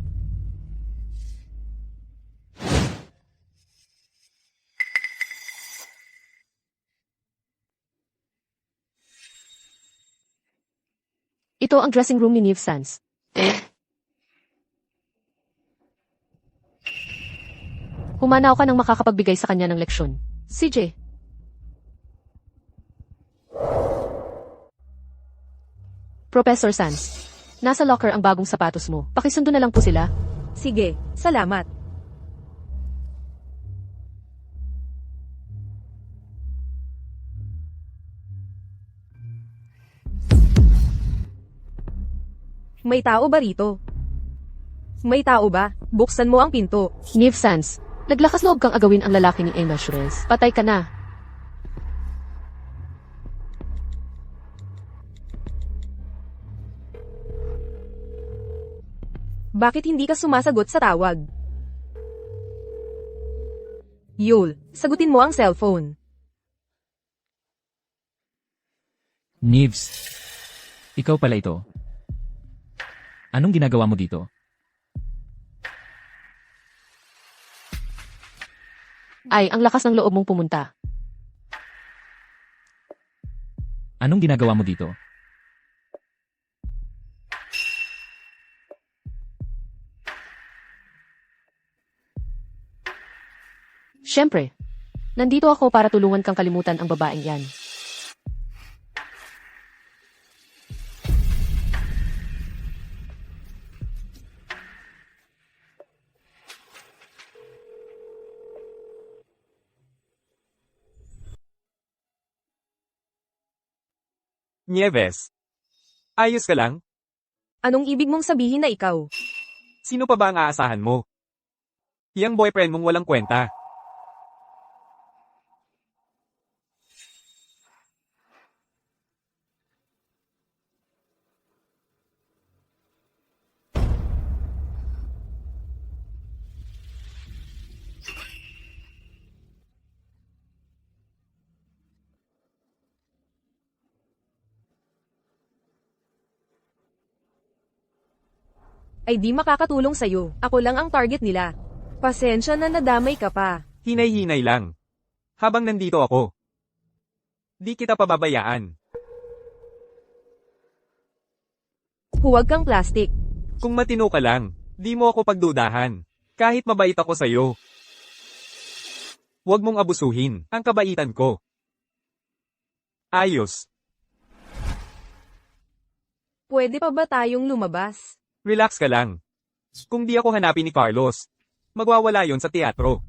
Ito ang dressing room ni Neve Sands. Humanaw ka nang makakapagbigay sa kanya ng leksyon. CJ. Professor Sans. Nasa locker ang bagong sapatos mo. Pakisundo na lang po sila. Sige, salamat. May tao ba rito? May tao ba? Buksan mo ang pinto. Neve Sans, naglakas loob kang agawin ang lalaki ni Emma Shrez. Patay ka na. Bakit hindi ka sumasagot sa tawag? Yul, sagutin mo ang cellphone. Neves. Ikaw pala ito. Anong ginagawa mo dito? Ay, ang lakas ng loob mong pumunta. Anong ginagawa mo dito? Siyempre. Nandito ako para tulungan kang kalimutan ang babaeng yan. Nieves. Ayos ka lang? Anong ibig mong sabihin na ikaw? Sino pa ba ang aasahan mo? Yang boyfriend mong walang kwenta. Ay di makakatulong sa'yo. Ako lang ang target nila. Pasensya na nadamay ka pa. Hinay-hinay lang. Habang nandito ako. Di kita pababayaan. Huwag kang plastic. Kung matino ka lang, di mo ako pagdudahan. Kahit mabait ako sa'yo. Huwag mong abusuhin ang kabaitan ko. Ayos. Pwede pa ba tayong lumabas? Relax ka lang. Kung di ako hanapin ni Carlos, magwawala yon sa teatro.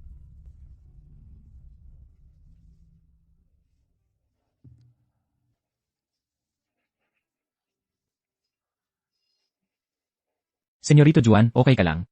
Senyorito Juan, okay ka lang?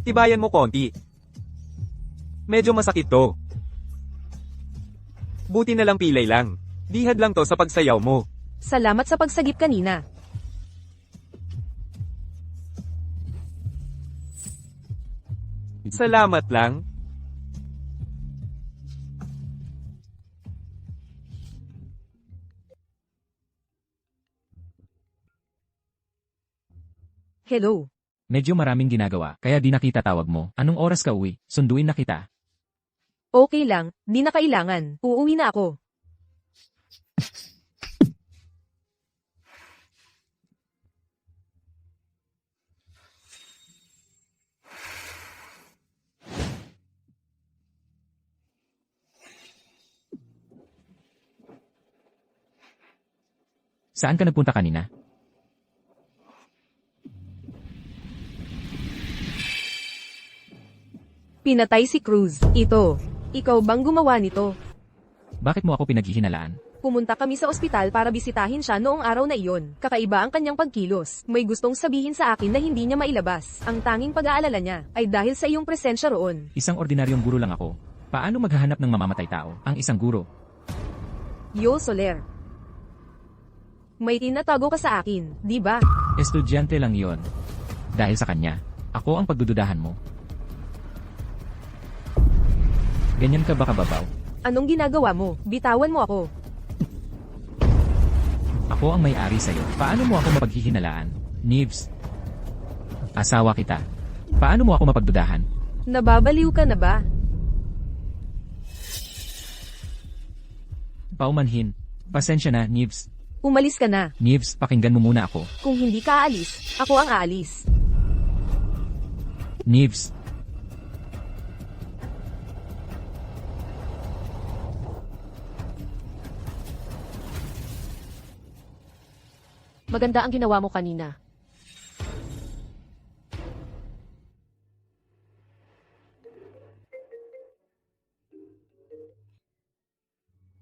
Tibayan mo konti. Medyo masakit to. Buti na lang pilay lang. Dihad lang to sa pagsayaw mo. Salamat sa pagsagip kanina. Salamat lang. Hello. Medyo maraming ginagawa, kaya di na kita tawag mo. Anong oras ka uwi? Sunduin na kita. Okay lang, di na kailangan. Uuwi na ako. Saan ka nagpunta kanina? Pinatay si Cruz. Ito. Ikaw bang gumawa nito? Bakit mo ako pinaghihinalaan? Pumunta kami sa ospital para bisitahin siya noong araw na iyon. Kakaiba ang kanyang pagkilos. May gustong sabihin sa akin na hindi niya mailabas. Ang tanging pag-aalala niya ay dahil sa iyong presensya roon. Isang ordinaryong guro lang ako. Paano maghahanap ng mamamatay tao? Ang isang guro. Yo Soler. May tinatago ka sa akin, di ba? Estudyante lang yon. Dahil sa kanya, ako ang pagdududahan mo. Ganyan ka ba kababaw? Anong ginagawa mo? Bitawan mo ako. Ako ang may-ari sa'yo. Paano mo ako mapaghihinalaan? Neves. Asawa kita. Paano mo ako mapagdudahan? Nababaliw ka na ba? Paumanhin. Pasensya na, Nibs. Umalis ka na. Nibs, pakinggan mo muna ako. Kung hindi ka aalis, ako ang aalis. Nibs. Maganda ang ginawa mo kanina.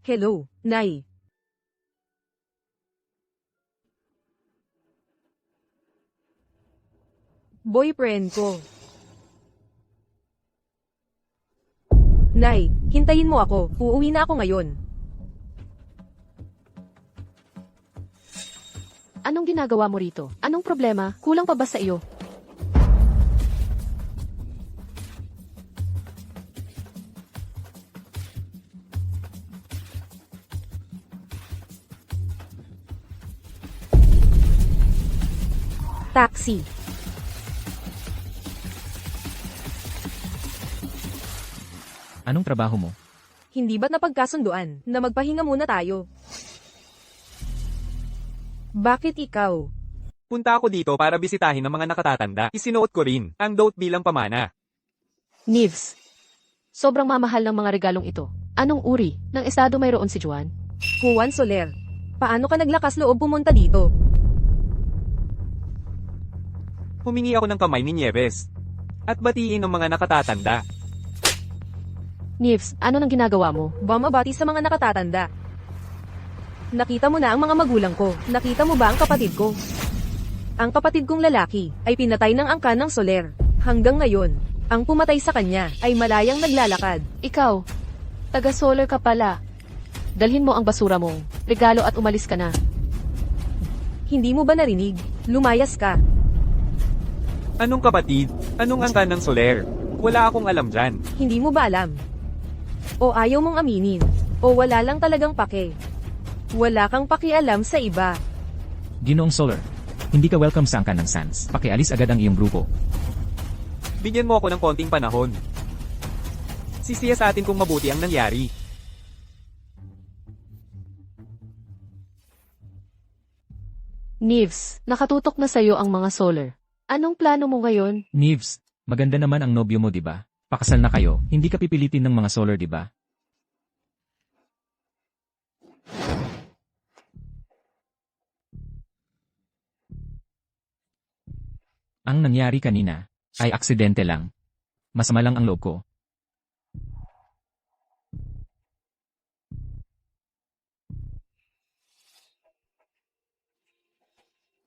Hello, Nay. Boyfriend ko. Nay, hintayin mo ako. Uuwi na ako ngayon. Anong ginagawa mo rito? Anong problema? Kulang pa ba sa iyo? Taxi. Anong trabaho mo? Hindi ba't napagkasunduan na magpahinga muna tayo? Bakit ikaw? Punta ako dito para bisitahin ang mga nakatatanda. Isinuot ko rin ang dote bilang pamana. Nibs. Sobrang mamahal ng mga regalong ito. Anong uri ng estado mayroon si Juan? Juan Soler. Paano ka naglakas loob pumunta dito? Humingi ako ng kamay ni Nieves. At batiin ang mga nakatatanda. Nibs, ano nang ginagawa mo? Bumabati sa mga nakatatanda. Nakita mo na ang mga magulang ko. Nakita mo ba ang kapatid ko? Ang kapatid kong lalaki ay pinatay ng angkan ng Soler. Hanggang ngayon, ang pumatay sa kanya ay malayang naglalakad. Ikaw, taga-solar ka pala. Dalhin mo ang basura mong regalo at umalis ka na. Hindi mo ba narinig? Lumayas ka. Anong kapatid? Anong angkan ng Soler? Wala akong alam dyan. Hindi mo ba alam? O ayaw mong aminin? O wala lang talagang pake? Wala kang pakialam sa iba. Ginoong Solar. Hindi ka welcome sa angkan ng Sans. Pakialis agad ang iyong grupo. Bigyan mo ako ng konting panahon. Sisiya sa atin kung mabuti ang nangyari. Nibs, nakatutok na sa'yo ang mga solar. Anong plano mo ngayon? Nibs, maganda naman ang nobyo mo, di ba? Pakasal na kayo, hindi ka pipilitin ng mga Solar, di ba? Ang nangyari kanina ay aksidente lang. Masama lang ang loob ko.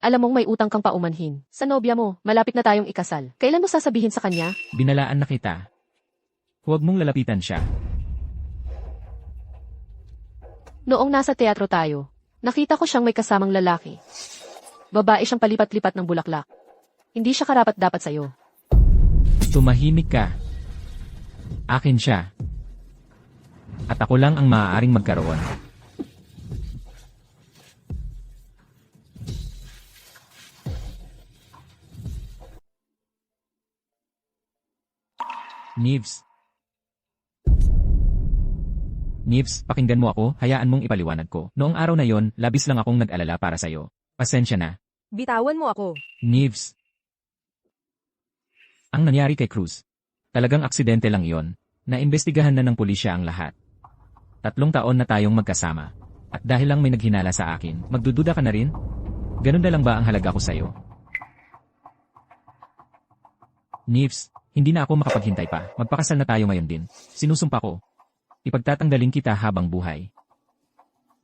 Alam mong may utang kang paumanhin. Sa nobya mo, malapit na tayong ikasal. Kailan mo sasabihin sa kanya? Binalaan na kita. Huwag mong lalapitan siya. Noong nasa teatro tayo, nakita ko siyang may kasamang lalaki. Babae siyang palipat-lipat ng bulaklak. Hindi siya karapat-dapat sa'yo. Tumahimik ka. Akin siya. At ako lang ang maaaring magkaroon. Nibs. Nibs, pakinggan mo ako, hayaan mong ipaliwanag ko. Noong araw na yon, labis lang akong nag-alala para sa'yo. Pasensya na. Bitawan mo ako. Nibs. Ang nangyari kay Cruz. Talagang aksidente lang yon. Naimbestigahan na ng pulisya ang lahat. 3 taon na tayong magkasama. At dahil lang may naghinala sa akin, magdududa ka na rin? Ganun na lang ba ang halaga ko sa'yo? Nibs, hindi na ako makapaghintay pa. Magpakasal na tayo ngayon din. Sinusumpa ko. Ipagtatanggalin kita habang buhay.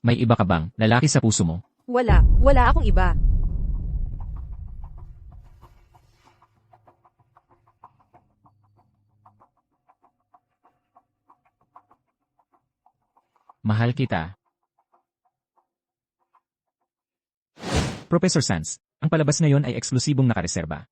May iba ka bang lalaki sa puso mo? Wala akong iba. Mahal kita. Professor Sans, ang palabas ngayon ay eksklusibong nakareserba.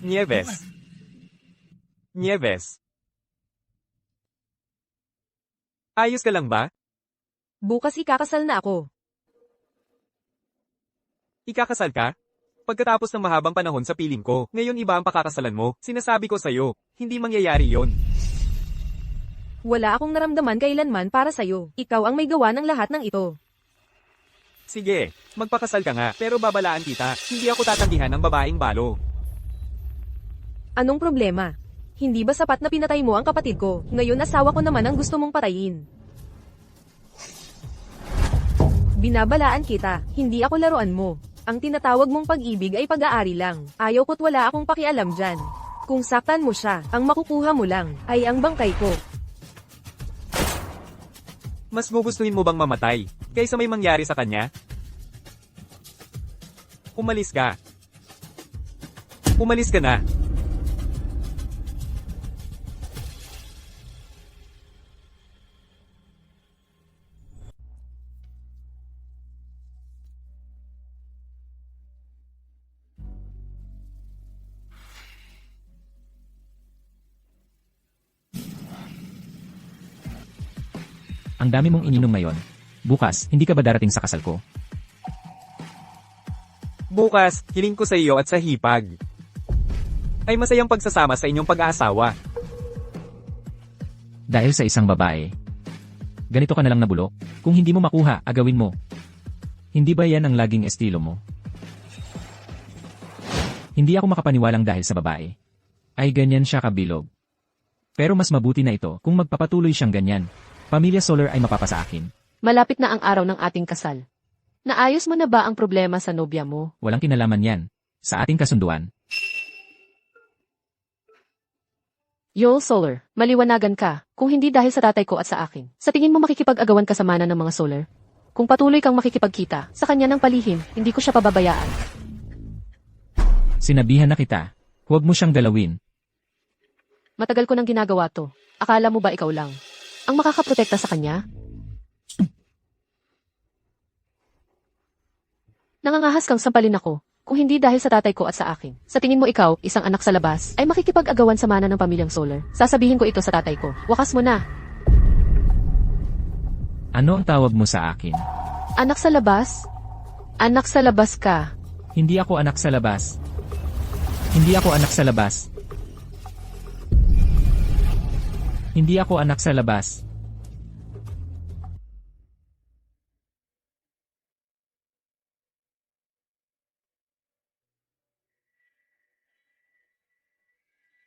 Nieves. Nieves. Ayos ka lang ba? Bukas ikakasal na ako. Ikakasal ka? Pagkatapos ng mahabang panahon sa piling ko, ngayon iba ang pakakasalan mo. Sinasabi ko sa'yo, hindi mangyayari yon. Wala akong naramdaman kailanman para sa'yo. Ikaw ang may gawa ng lahat ng ito. Sige, magpakasal ka nga, pero babalaan kita. Hindi ako tatanggihan ng babaeng balo. Anong problema? Hindi ba sapat na pinatay mo ang kapatid ko? Ngayon asawa ko naman ang gusto mong patayin. Binabalaan kita, hindi ako laruan mo. Ang tinatawag mong pag-ibig ay pag-aari lang. Ayaw ko't wala akong pakialam dyan. Kung saktan mo siya, ang makukuha mo lang ay ang bangkay ko. Mas gugustuhin mo bang mamatay, kaysa may mangyari sa kanya? Umalis ka. Umalis ka na. Ang dami mong ininom ngayon. Bukas, hindi ka ba darating sa kasal ko? Bukas, hiling ko sa iyo at sa hipag. Ay masayang pagsasama sa inyong pag-aasawa. Dahil sa isang babae. Ganito ka na lang nabulok? Kung hindi mo makuha, agawin mo. Hindi ba yan ang laging estilo mo? Hindi ako makapaniwalang dahil sa babae. Ay ganyan siya kabilog. Pero mas mabuti na ito kung magpapatuloy siyang ganyan. Pamilya Solar ay mapapasa akin. Malapit na ang araw ng ating kasal. Naayos mo na ba ang problema sa nobya mo? Walang kinalaman yan. Sa ating kasunduan. Yo, Solar, maliwanagan ka, kung hindi dahil sa tatay ko at sa akin. Sa tingin mo makikipag-agawan ka sa mana ng mga Solar? Kung patuloy kang makikipagkita sa kanya ng palihim, hindi ko siya pababayaan. Sinabihan na kita. Huwag mo siyang galawin. Matagal ko nang ginagawa to. Akala mo ba ikaw lang ang makakaprotekta sa kanya? Nangangahas kang sampalin ako, kung hindi dahil sa tatay ko at sa akin. Sa tingin mo ikaw, isang anak sa labas, ay makikipag-agawan sa mana ng pamilyang Solar. Sasabihin ko ito sa tatay ko. Wakas mo na. Ano ang tawag mo sa akin? Anak sa labas? Anak sa labas ka. Hindi ako anak sa labas. Hindi ako anak sa labas. Hindi ako anak sa labas.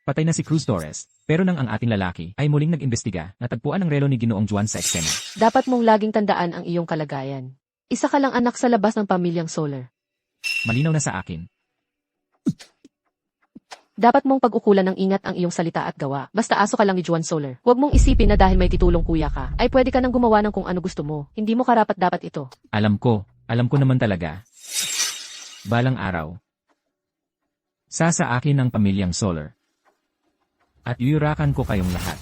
Patay na si Cruz Torres, pero nang ang ating lalaki ay muling nag-imbestiga, natagpuan ang relo ni Ginoong Juan sa eksena. Dapat mong laging tandaan ang iyong kalagayan. Isa ka lang anak sa labas ng pamilyang Solar. Malinaw na sa akin. Dapat mong pag-ukulan ng ingat ang iyong salita at gawa. Basta aso ka lang ni Juan Solar. Huwag mong isipin na dahil may titulong kuya ka, ay pwede ka nang gumawa ng kung ano gusto mo. Hindi mo karapat dapat ito. Alam ko naman talaga. Balang araw. Sa akin ang pamilyang Solar. At yurakan ko kayong lahat.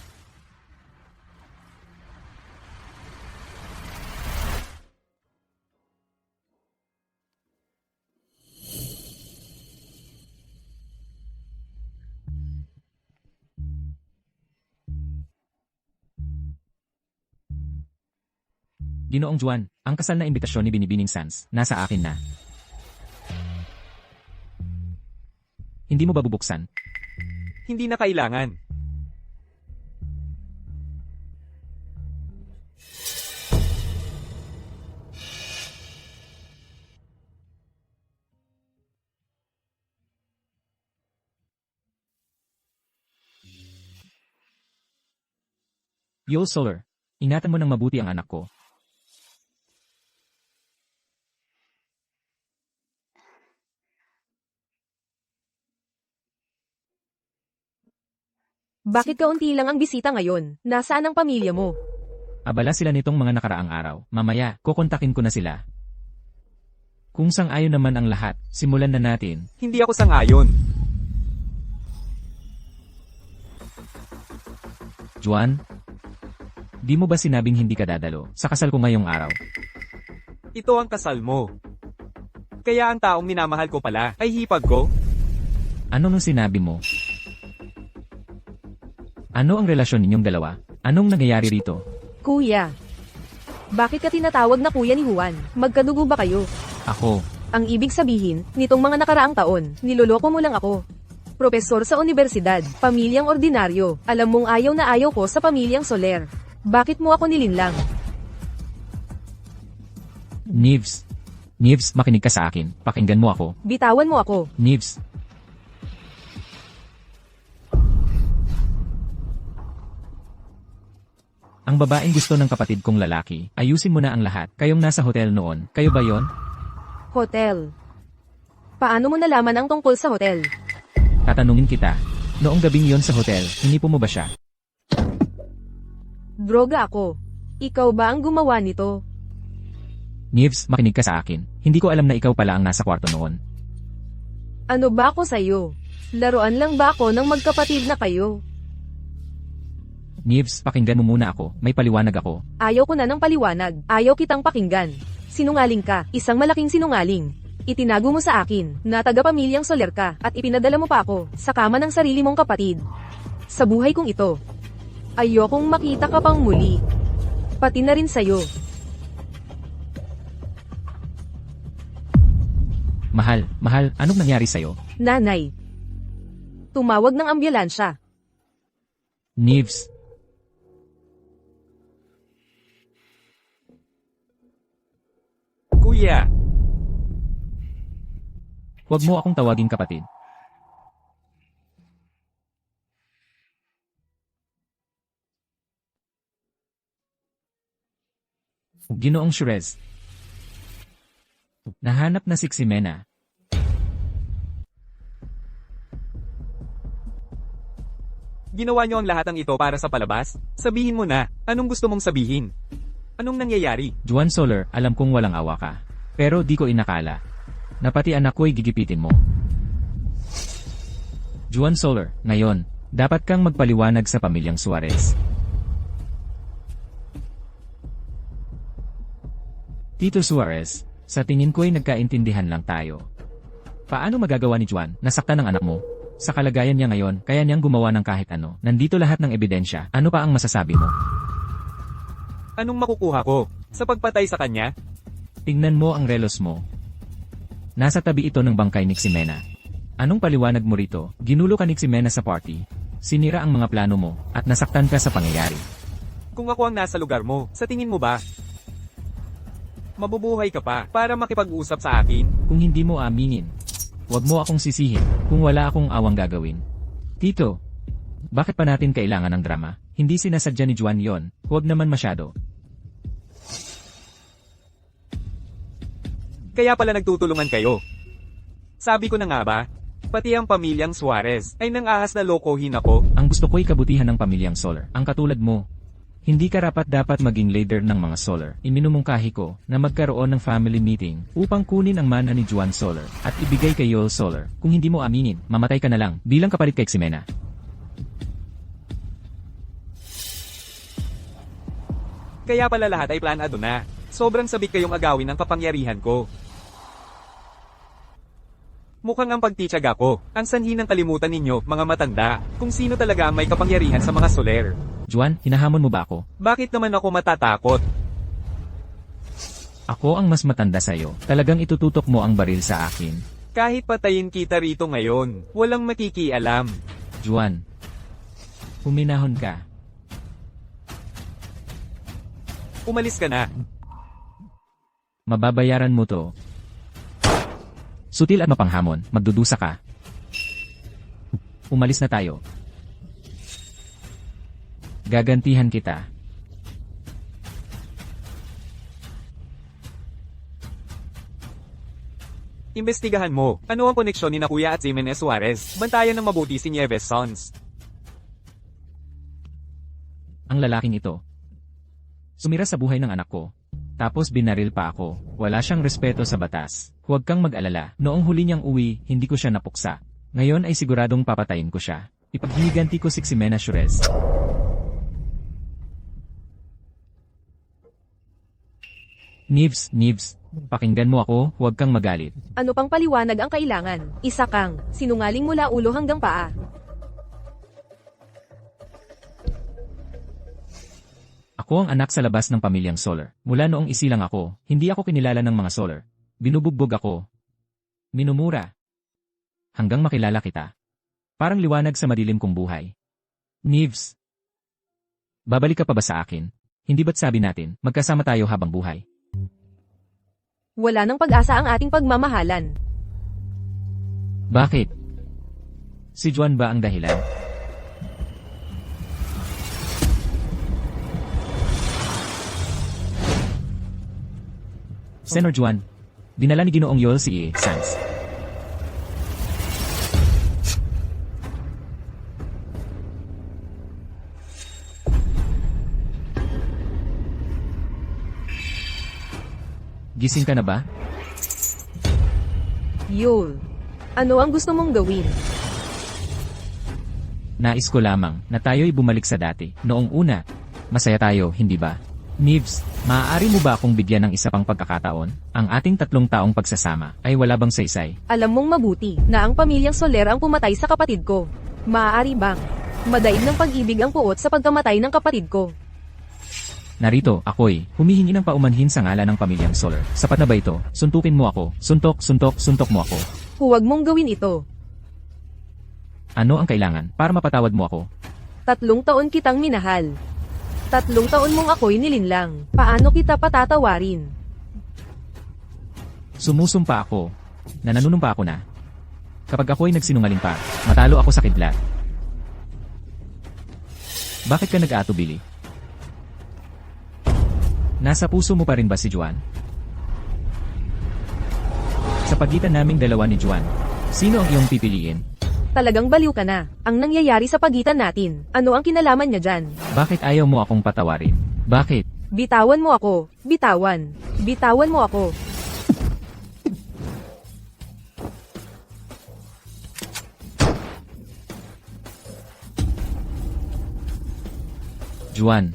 Ginoong Juan, ang kasal na imbitasyon ni Binibining Sans, nasa akin na. Hindi mo ba bubuksan? Hindi na kailangan. Yo Solar, ingatan mo ng mabuti ang anak ko. Bakit kaunti lang ang bisita ngayon? Nasaan ang pamilya mo? Abala sila nitong mga nakaraang araw. Mamaya, kukontakin ko na sila. Kung sang-ayon naman ang lahat, simulan na natin. Hindi ako sang-ayon. Juan? Di mo ba sinabing hindi ka dadalo sa kasal ko ngayong araw? Ito ang kasal mo. Kaya ang taong minamahal ko pala ay hipag ko? Ano nung sinabi mo? Ano ang relasyon ninyong dalawa? Anong nangyayari rito? Kuya. Bakit ka tinatawag na kuya ni Juan? Magkadugo ba kayo? Ako, Ang ibig sabihin, nitong mga nakaraang taon, niloloko mo lang ako. Propesor sa universidad, pamilyang ordinaryo, alam mong ayaw na ayaw ko sa pamilyang Soler. Bakit mo ako nilinlang? Neves. Neves, makinig ka sa akin. Pakinggan mo ako. Bitawan mo ako. Neves. Ang babaeng gusto ng kapatid kong lalaki, ayusin mo na ang lahat. Kayong nasa hotel noon, kayo ba yon? Hotel. Paano mo nalaman ang tungkol sa hotel? Tatanungin kita. Noong gabing yon sa hotel, hinipo mo ba siya? Droga ako. Ikaw ba ang gumawa nito? Neves, makinig ka sa akin. Hindi ko alam na ikaw pala ang nasa kwarto noon. Ano ba ako sa'yo? Laruan lang ba ako ng magkapatid na kayo? Neves, pakinggan mo muna ako. May paliwanag ako. Ayaw ko na ng paliwanag. Ayaw kitang pakinggan. Sinungaling ka. Isang malaking sinungaling. Itinago mo sa akin na taga-pamilyang Soler ka at ipinadala mo pa ako sa kama ng sarili mong kapatid. Sa buhay kong ito, ayokong makita ka pang muli. Pati na rin sa'yo. Mahal, anong nangyari sa'yo? Nanay. Tumawag ng ambulansya. Neves. Kuya, Huwag mo akong tawaging kapatid. Ginoong Shurez. Nahanap na si Ximena. ginawa niyo ang lahat ng ito para sa palabas? Sabihin mo na, anong gusto mong sabihin? Anong nangyayari? Juan Soler, alam kong walang awa ka. Pero di ko inakala. Na pati anak ko'y gigipitin mo. Juan Soler, ngayon, dapat kang magpaliwanag sa pamilyang Suarez. Tito Suarez, sa tingin ko'y nagkaintindihan lang tayo. Paano magagawa ni Juan, nasaktan ng anak mo? Sa kalagayan niya ngayon, kaya niyang gumawa ng kahit ano. Nandito lahat ng ebidensya, ano pa ang masasabi mo? Anong makukuha ko? Sa pagpatay sa kanya? Tingnan mo ang relos mo. Nasa tabi ito ng bangkay ni Ximena. Anong paliwanag mo rito? Ginulo ka ni Ximena sa party. Sinira ang mga plano mo, at nasaktan ka sa pangyayari. Kung ako ang nasa lugar mo, sa tingin mo ba? Mabubuhay ka pa para makipag-usap sa akin? Kung hindi mo aminin, huwag mo akong sisihin kung wala akong awang gagawin. Tito, bakit pa natin kailangan ng drama? Hindi sinasadya ni Juan yon, huwag naman masyado. Kaya pala nagtutulungan kayo. Sabi ko na nga ba, pati ang pamilyang Suarez ay nang-ahas na lokohin ako. Ang gusto ko'y kabutihan ng pamilyang Soler. Ang katulad mo, hindi karapat-dapat maging leader ng mga Soler. Iminumungkahi ko na magkaroon ng family meeting upang kunin ang mana ni Juan Soler at ibigay kay Yoel Soler. Kung hindi mo aminin, mamatay ka na lang bilang kapalit kay Ximena. Kaya pala lahat ay planado na. Sobrang sabik kayong agawin ang kapangyarihan ko. Mukhang ang pagtityaga ko, ang sanhi ng kalimutan ninyo, mga matanda, kung sino talaga ang may kapangyarihan sa mga Soler. Juan, hinahamon mo ba ako? Bakit naman ako matatakot? Ako ang mas matanda sa'yo. Talagang itututok mo ang baril sa akin. Kahit patayin kita rito ngayon, walang makikialam. Juan, huminahon ka. Umalis ka na. Mababayaran mo to. Sutil at mapanghamon, magdudusa ka. Umalis na tayo. Gagantihan kita. Imbestigahan mo, ano ang koneksyon ni na Kuya at Jimenez Suarez. Bantayan ng mabuti si Nieves Sons. Ang lalaking ito. Sumira sa buhay ng anak ko. Tapos binaril pa ako. Wala siyang respeto sa batas. Huwag kang mag-alala. Noong huli niyang uwi, hindi ko siya napuksa. Ngayon ay siguradong papatayin ko siya. Ipaghiniganti ko si Ximena Shurez. Neves, pakinggan mo ako, huwag kang magalit. Ano pang paliwanag ang kailangan? Isa kang, sinungaling mula ulo hanggang paa. Ako ang anak sa labas ng pamilyang Solar. Mula noong isilang ako, hindi ako kinilala ng mga Solar. Binubugbog ako. Minumura. Hanggang makilala kita. Parang liwanag sa madilim kong buhay. Neves. Babalik ka pa ba sa akin? Hindi ba't sabi natin, magkasama tayo habang buhay? Wala nang pag-asa ang ating pagmamahalan. Bakit? Si Juan ba ang dahilan? Senor Juan, dinala ni Ginoong Yol si Sans. Gising ka na ba? Yul, ano ang gusto mong gawin? Nais ko lamang na tayo'y bumalik sa dati. Noong una, masaya tayo, hindi ba? Neves, maaari mo ba akong bigyan ng isa pang pagkakataon? Ang ating 3 taong pagsasama ay wala bang saysay? Alam mong mabuti na ang pamilyang Soler ang pumatay sa kapatid ko. Maaari bang madaig ng pag-ibig ang puot sa pagkamatay ng kapatid ko? Narito, ako'y humihingi ng paumanhin sa ngalan ng pamilyang Solar. Sapat na ba ito? Suntukin mo ako. Suntok, suntok, suntok mo ako. Huwag mong gawin ito. Ano ang kailangan para mapatawad mo ako? 3 taon kitang minahal. 3 taon mong ako'y nilinlang. Paano kita patatawarin? Sumusumpa ako na nanunumpa ako na. Kapag ako'y nagsinungaling pa, matalo ako sa kidlat. Bakit ka nag-aatubili? Nasa puso mo pa rin ba si Juan? Sa pagitan naming dalawa ni Juan, sino ang iyong pipiliin? Talagang baliw ka na. Ang nangyayari sa pagitan natin. Ano ang kinalaman niya dyan? Bakit ayaw mo akong patawarin? Bakit? Bitawan mo ako. Bitawan. Bitawan mo ako. Juan.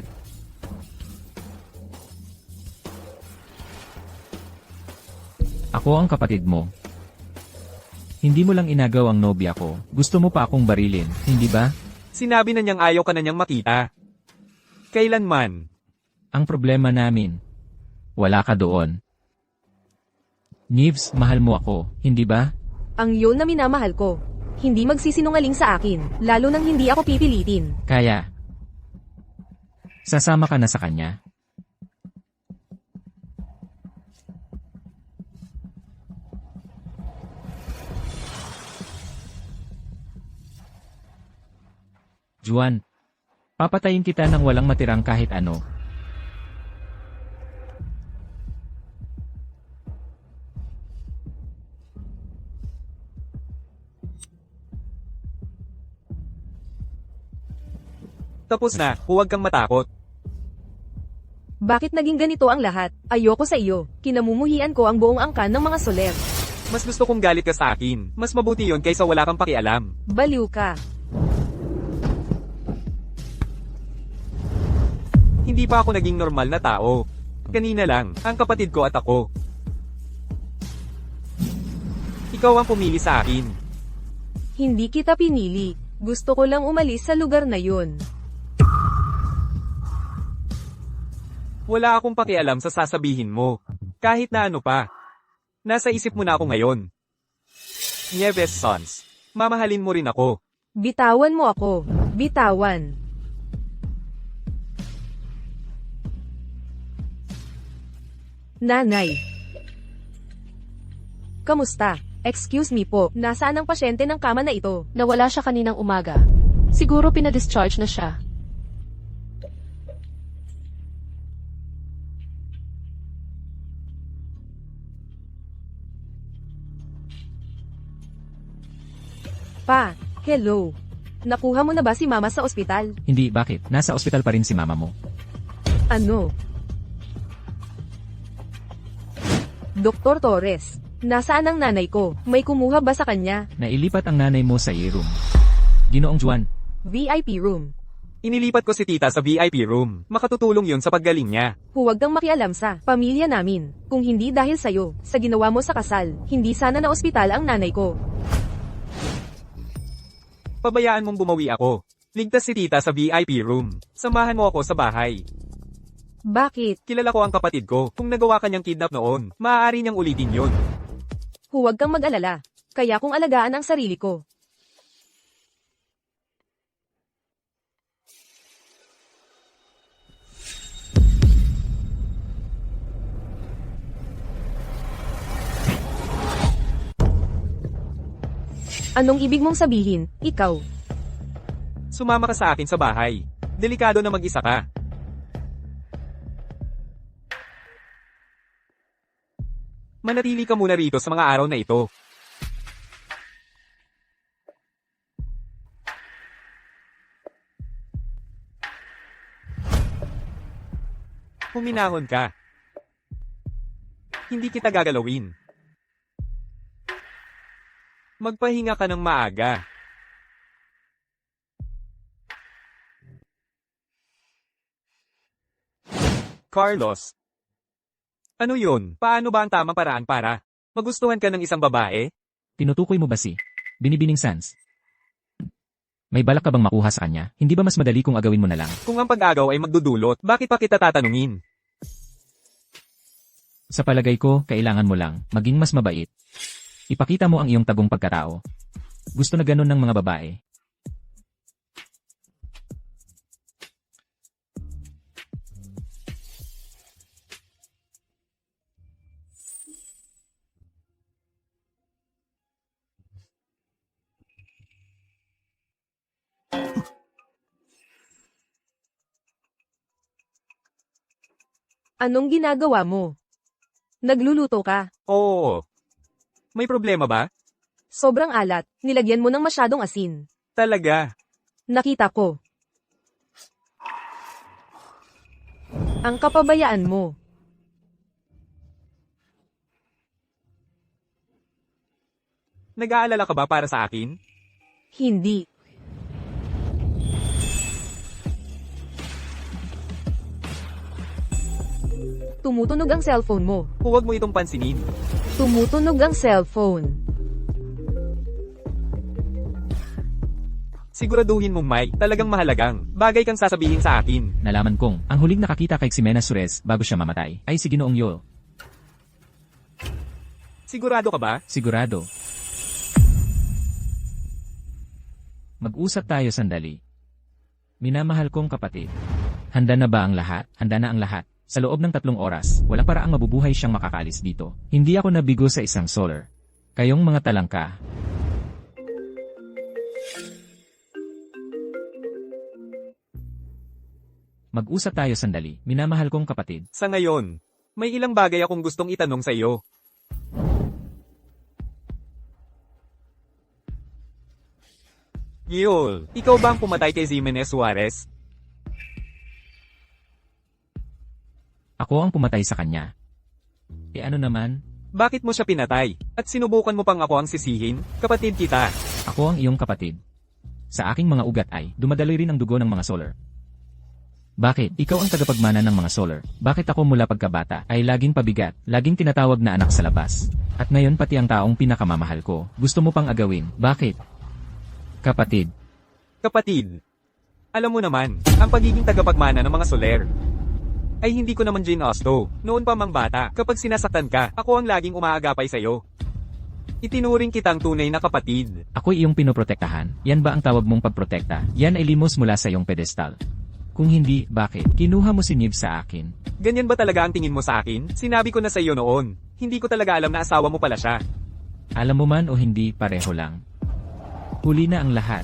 Ako ang kapatid mo. Hindi mo lang inagaw ang nobya ko. Gusto mo pa akong barilin, hindi ba? Sinabi na niyang ayaw ka na niyang makita. Kailanman. Ang problema namin, wala ka doon. Neves, mahal mo ako, hindi ba? Ang yun na minamahal ko. Hindi magsisinungaling sa akin, lalo nang hindi ako pipilitin. Kaya, sasama ka na sa kanya. Juan, papatayin kita ng walang matirang kahit ano. Tapos na, huwag kang matakot. Bakit naging ganito ang lahat? Ayoko sa iyo. Kinamumuhian ko ang buong angkan ng mga Soler. Mas gusto kong galit ka sa akin. Mas mabuti yon kaysa wala kang pakialam. Baliw ka. Hindi pa ako naging normal na tao. Kanina lang, ang kapatid ko at ako. Ikaw ang pumili sa akin. Hindi kita pinili. Gusto ko lang umalis sa lugar na yun. Wala akong pakialam sa sasabihin mo. Kahit na ano pa. Nasa isip mo na ako ngayon. Nieves Sons, mamahalin mo rin ako. Bitawan mo ako. Bitawan. Nanay. Kamusta? Excuse me po, nasaan ang pasyente ng kama na ito? Nawala siya kaninang umaga. Siguro pinadischarge na siya. Pa, hello. Nakuha mo na ba si mama sa ospital? Hindi, bakit? Nasa ospital pa rin si mama mo. Ano? Dr. Torres, nasaan ang nanay ko? May kumuha ba sa kanya? Nailipat ang nanay mo sa room. Ginoong Juan, VIP room. Inilipat ko si tita sa VIP room. Makatutulong yun sa paggaling niya. Huwag kang makialam sa pamilya namin. Kung hindi dahil sa'yo, sa ginawa mo sa kasal, hindi sana na ospital ang nanay ko. Pabayaan mong bumawi ako. Ligtas si tita sa VIP room. Samahan mo ako sa bahay. Bakit? Kilala ko ang kapatid ko. Kung nagawa kanyang kidnap noon, maaari niyang ulitin yun. Huwag kang mag-alala. Kaya kong alagaan ang sarili ko. Anong ibig mong sabihin, ikaw? Sumama ka sa akin sa bahay. Delikado na mag-isa ka. Manatili ka muna rito sa mga araw na ito. Huminahon ka. Hindi kita gagalawin. Magpahinga ka ng maaga. Carlos. Ano yun? Paano ba ang tamang paraan para magustuhan ka ng isang babae? Tinutukoy mo ba si Binibining Sans? May balak ka bang makuha sa kanya? Hindi ba mas madali kung agawin mo na lang? Kung ang pag-agaw ay magdudulot, bakit pa kita tatanungin? Sa palagay ko, kailangan mo lang maging mas mabait. Ipakita mo ang iyong tagong pagkatao. Gusto na ganun ng mga babae. Anong ginagawa mo? Nagluluto ka. Oo. May problema ba? Sobrang alat. Nilagyan mo ng masyadong asin. Talaga. Nakita ko. Ang kapabayaan mo. Nag-aalala ka ba para sa akin? Hindi. Tumutunog ang cellphone mo. Huwag mo itong pansinin. Tumutunog ang cellphone. Siguraduhin mong may talagang mahalagang bagay kang sasabihin sa akin. Nalaman kong ang huling nakakita kay Ximena Suarez bago siya mamatay ay si Ginoong Yul. Sigurado ka ba? Sigurado. Mag-usap tayo sandali. Minamahal kong kapatid. Handa na ba ang lahat? Handa na ang lahat. Sa loob ng 3 oras, walang paraang mabubuhay siyang makakaalis dito. Hindi ako nabigo sa isang solar. Kayong mga talangka. Mag-usap tayo sandali. Minamahal kong kapatid. Sa ngayon, may ilang bagay akong gustong itanong sa iyo. Yul, ikaw ba ang pumatay kay Ximenez Suarez? Ako ang pumatay sa kanya. E ano naman? Bakit mo siya pinatay? At sinubukan mo pang ako ang sisihin? Kapatid kita. Ako ang iyong kapatid. Sa aking mga ugat ay dumadaloy rin ang dugo ng mga solar. Bakit? Ikaw ang tagapagmana ng mga solar. Bakit ako mula pagkabata ay laging pabigat, laging tinatawag na anak sa labas? At ngayon pati ang taong pinakamamahal ko, gusto mo pang agawin. Bakit? Kapatid. Kapatid. Alam mo naman, ang pagiging tagapagmana ng mga soler ay hindi ko naman ginusto. Noon pa mang bata, kapag sinasaktan ka, ako ang laging umaagapay sa'yo. Itinuring kitang tunay na kapatid. Ako'y iyong pinoprotektahan. Yan ba ang tawag mong pagprotekta? Yan ay limos mula sa iyong pedestal. Kung hindi, bakit? Kinuha mo si Niv sa akin. Ganyan ba talaga ang tingin mo sa akin? Sinabi ko na sa iyo noon. Hindi ko talaga alam na asawa mo pala siya. Alam mo man o hindi, pareho lang. Huli na ang lahat.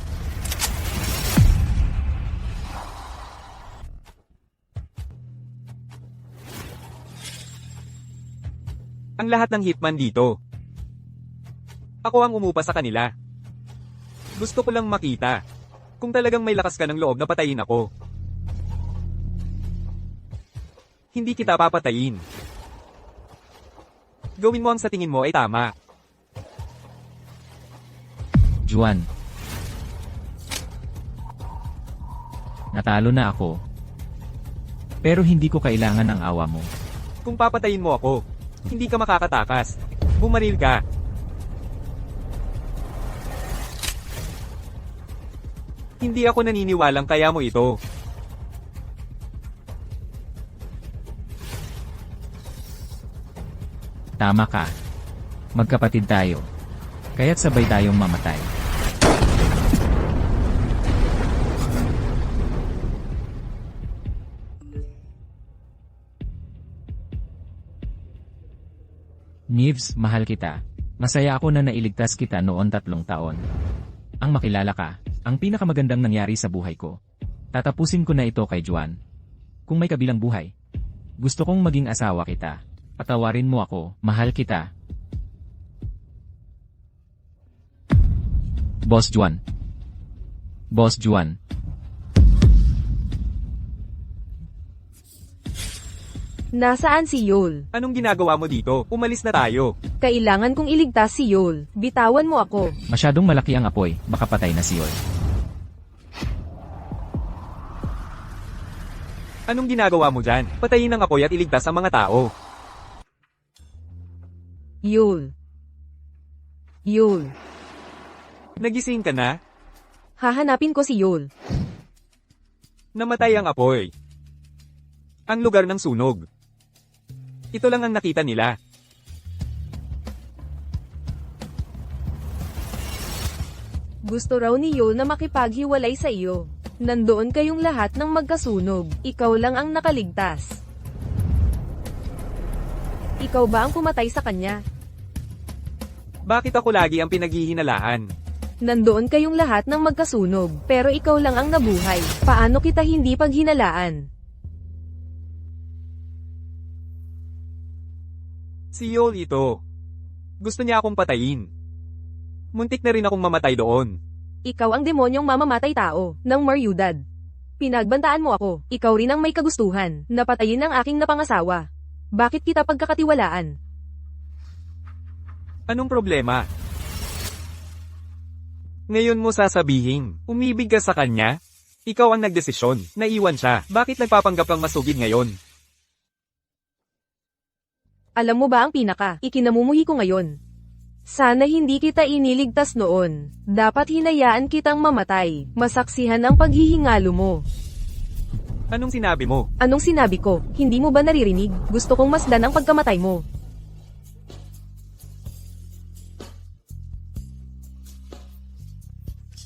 Ang lahat ng hitman dito. Ako ang umupa sa kanila. Gusto ko lang makita kung talagang may lakas ka ng loob na patayin ako. Hindi kita papatayin. Gawin mo ang sa tingin mo ay tama. Juan. Natalo na ako. Pero hindi ko kailangan ang awa mo. Kung papatayin mo ako, hindi ka makakatakas. Bumaril ka. Hindi ako naniniwalang kaya mo ito. Tama ka. Magkapatid tayo. Kaya't sabay tayong mamatay. Neves, mahal kita. Masaya ako na nailigtas kita noon 3 taon. Ang makilala ka, ang pinakamagandang nangyari sa buhay ko. Tatapusin ko na ito kay Juan. Kung may kabilang buhay. Gusto kong maging asawa kita. Patawarin mo ako, mahal kita. Boss Juan. Boss Juan. Nasaan si Yol? Anong ginagawa mo dito? Umalis na tayo. Kailangan kong iligtas si Yol. Bitawan mo ako. Masyadong malaki ang apoy, baka patay na si Yol. Anong ginagawa mo dyan? Patayin ang apoy at iligtas ang mga tao. Yol. Yol. Nagising ka na? Hahanapin ko si Yol. Namatay ang apoy. Ang lugar ng sunog. Ito lang ang nakita nila. Gusto raw ni Yol na makipaghiwalay sa iyo. Nandoon kayong lahat ng magkasunog. Ikaw lang ang nakaligtas. Ikaw ba ang pumatay sa kanya? Bakit ako lagi ang pinaghihinalaan? Nandoon kayong lahat ng magkasunog, pero ikaw lang ang nabuhay. Paano kita hindi paghinalaan? Si Yol ito. Gusto niya akong patayin. Muntik na rin akong mamatay doon. Ikaw ang demonyong mamamatay tao, ng Maryudad. Pinagbantaan mo ako, ikaw rin ang may kagustuhan, napatayin ang aking napangasawa. Bakit kita pagkakatiwalaan? Anong problema? Ngayon mo sasabihin, umibig ka sa kanya? Ikaw ang nagdesisyon, naiwan siya. Bakit nagpapanggap kang masugid ngayon? Alam mo ba ang pinaka, ikinamumuhi ko ngayon? Sana hindi kita iniligtas noon. Dapat hinayaan kitang mamatay, masaksihan ang paghihingalo mo. Anong sinabi mo? Anong sinabi ko? Hindi mo ba naririnig? Gusto kong masdan ang pagkamatay mo.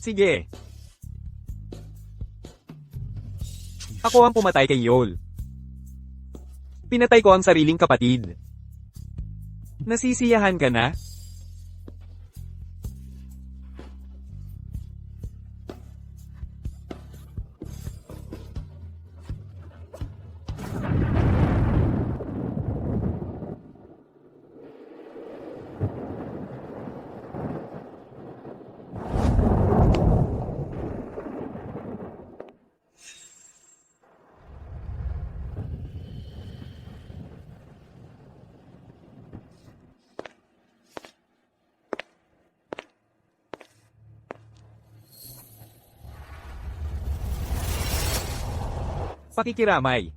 Sige. Ako ang pumatay kay Yol. Pinatay ko ang sariling kapatid. Nasisiyahan ka na? Pakikiramay.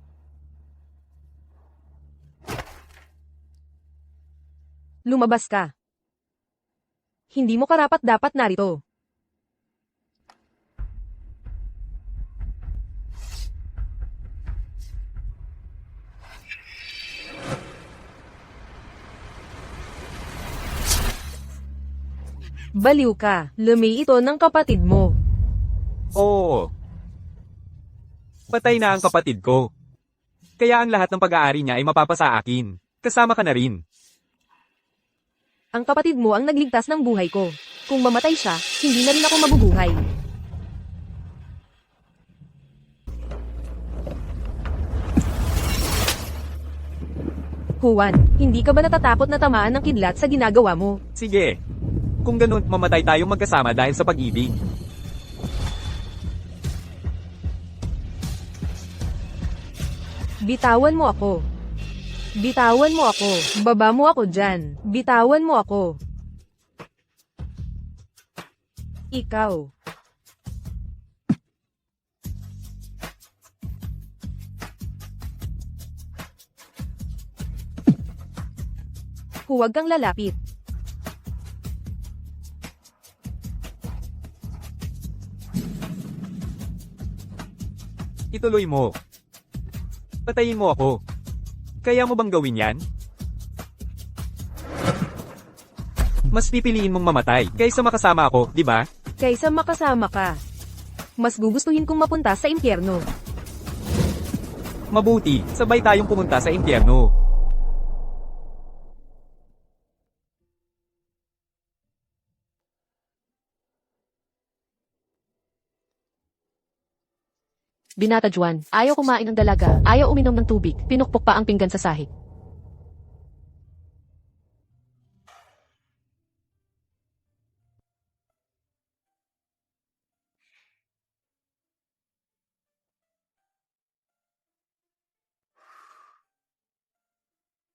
Lumabas ka. Hindi mo karapat-dapat narito. Baliw ka, lumi ito ng kapatid mo. Oo. Patay na ang kapatid ko. Kaya ang lahat ng pag-aari niya ay mapapasa akin. Kasama ka na rin. Ang kapatid mo ang nagligtas ng buhay ko. Kung mamatay siya, hindi na rin ako mabubuhay. Juan, hindi ka ba natatakot na tamaan ng kidlat sa ginagawa mo? Sige. Kung ganun, mamatay tayong magkasama dahil sa pag-ibig. Bitawan mo ako. Bitawan mo ako. Baba mo ako dyan. Bitawan mo ako. Ikaw. Huwag kang lalapit. Ituloy mo. Patayin mo ako. Kaya mo bang gawin yan? Mas pipiliin mong mamatay kaysa makasama ako, di ba? Kaysa makasama ka. Mas gugustuhin kong mapunta sa impyerno. Mabuti, sabay tayong pumunta sa impyerno. Binata Juan, ayaw kumain ng dalaga, ayaw uminom ng tubig, pinukpok pa ang pinggan sa sahig.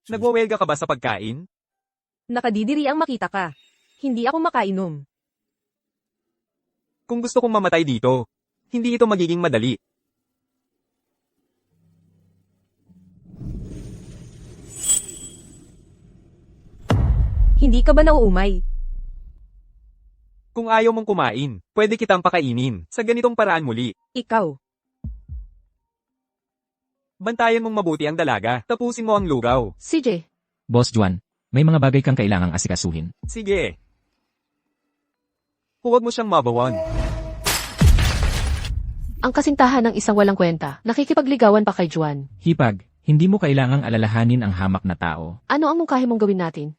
Nagwawelga ka ba sa pagkain? Nakadidiri ang makita ka. Hindi ako makainom. Kung gusto kong mamatay dito, hindi ito magiging madali. Hindi ka ba nauumay? Kung ayaw mong kumain, pwede kitang pakainin sa ganitong paraan muli. Ikaw. Bantayan mong mabuti ang dalaga, tapusin mo ang lugaw. CJ, Boss Juan, may mga bagay kang kailangang asikasuhin. Sige. Huwag mo siyang mabawan. ang kasintahan ng isang walang kwenta, nakikipagligawan pa kay Juan. Hipag, hindi mo kailangang alalahanin ang hamak na tao. Ano ang mungkahi mong gawin natin?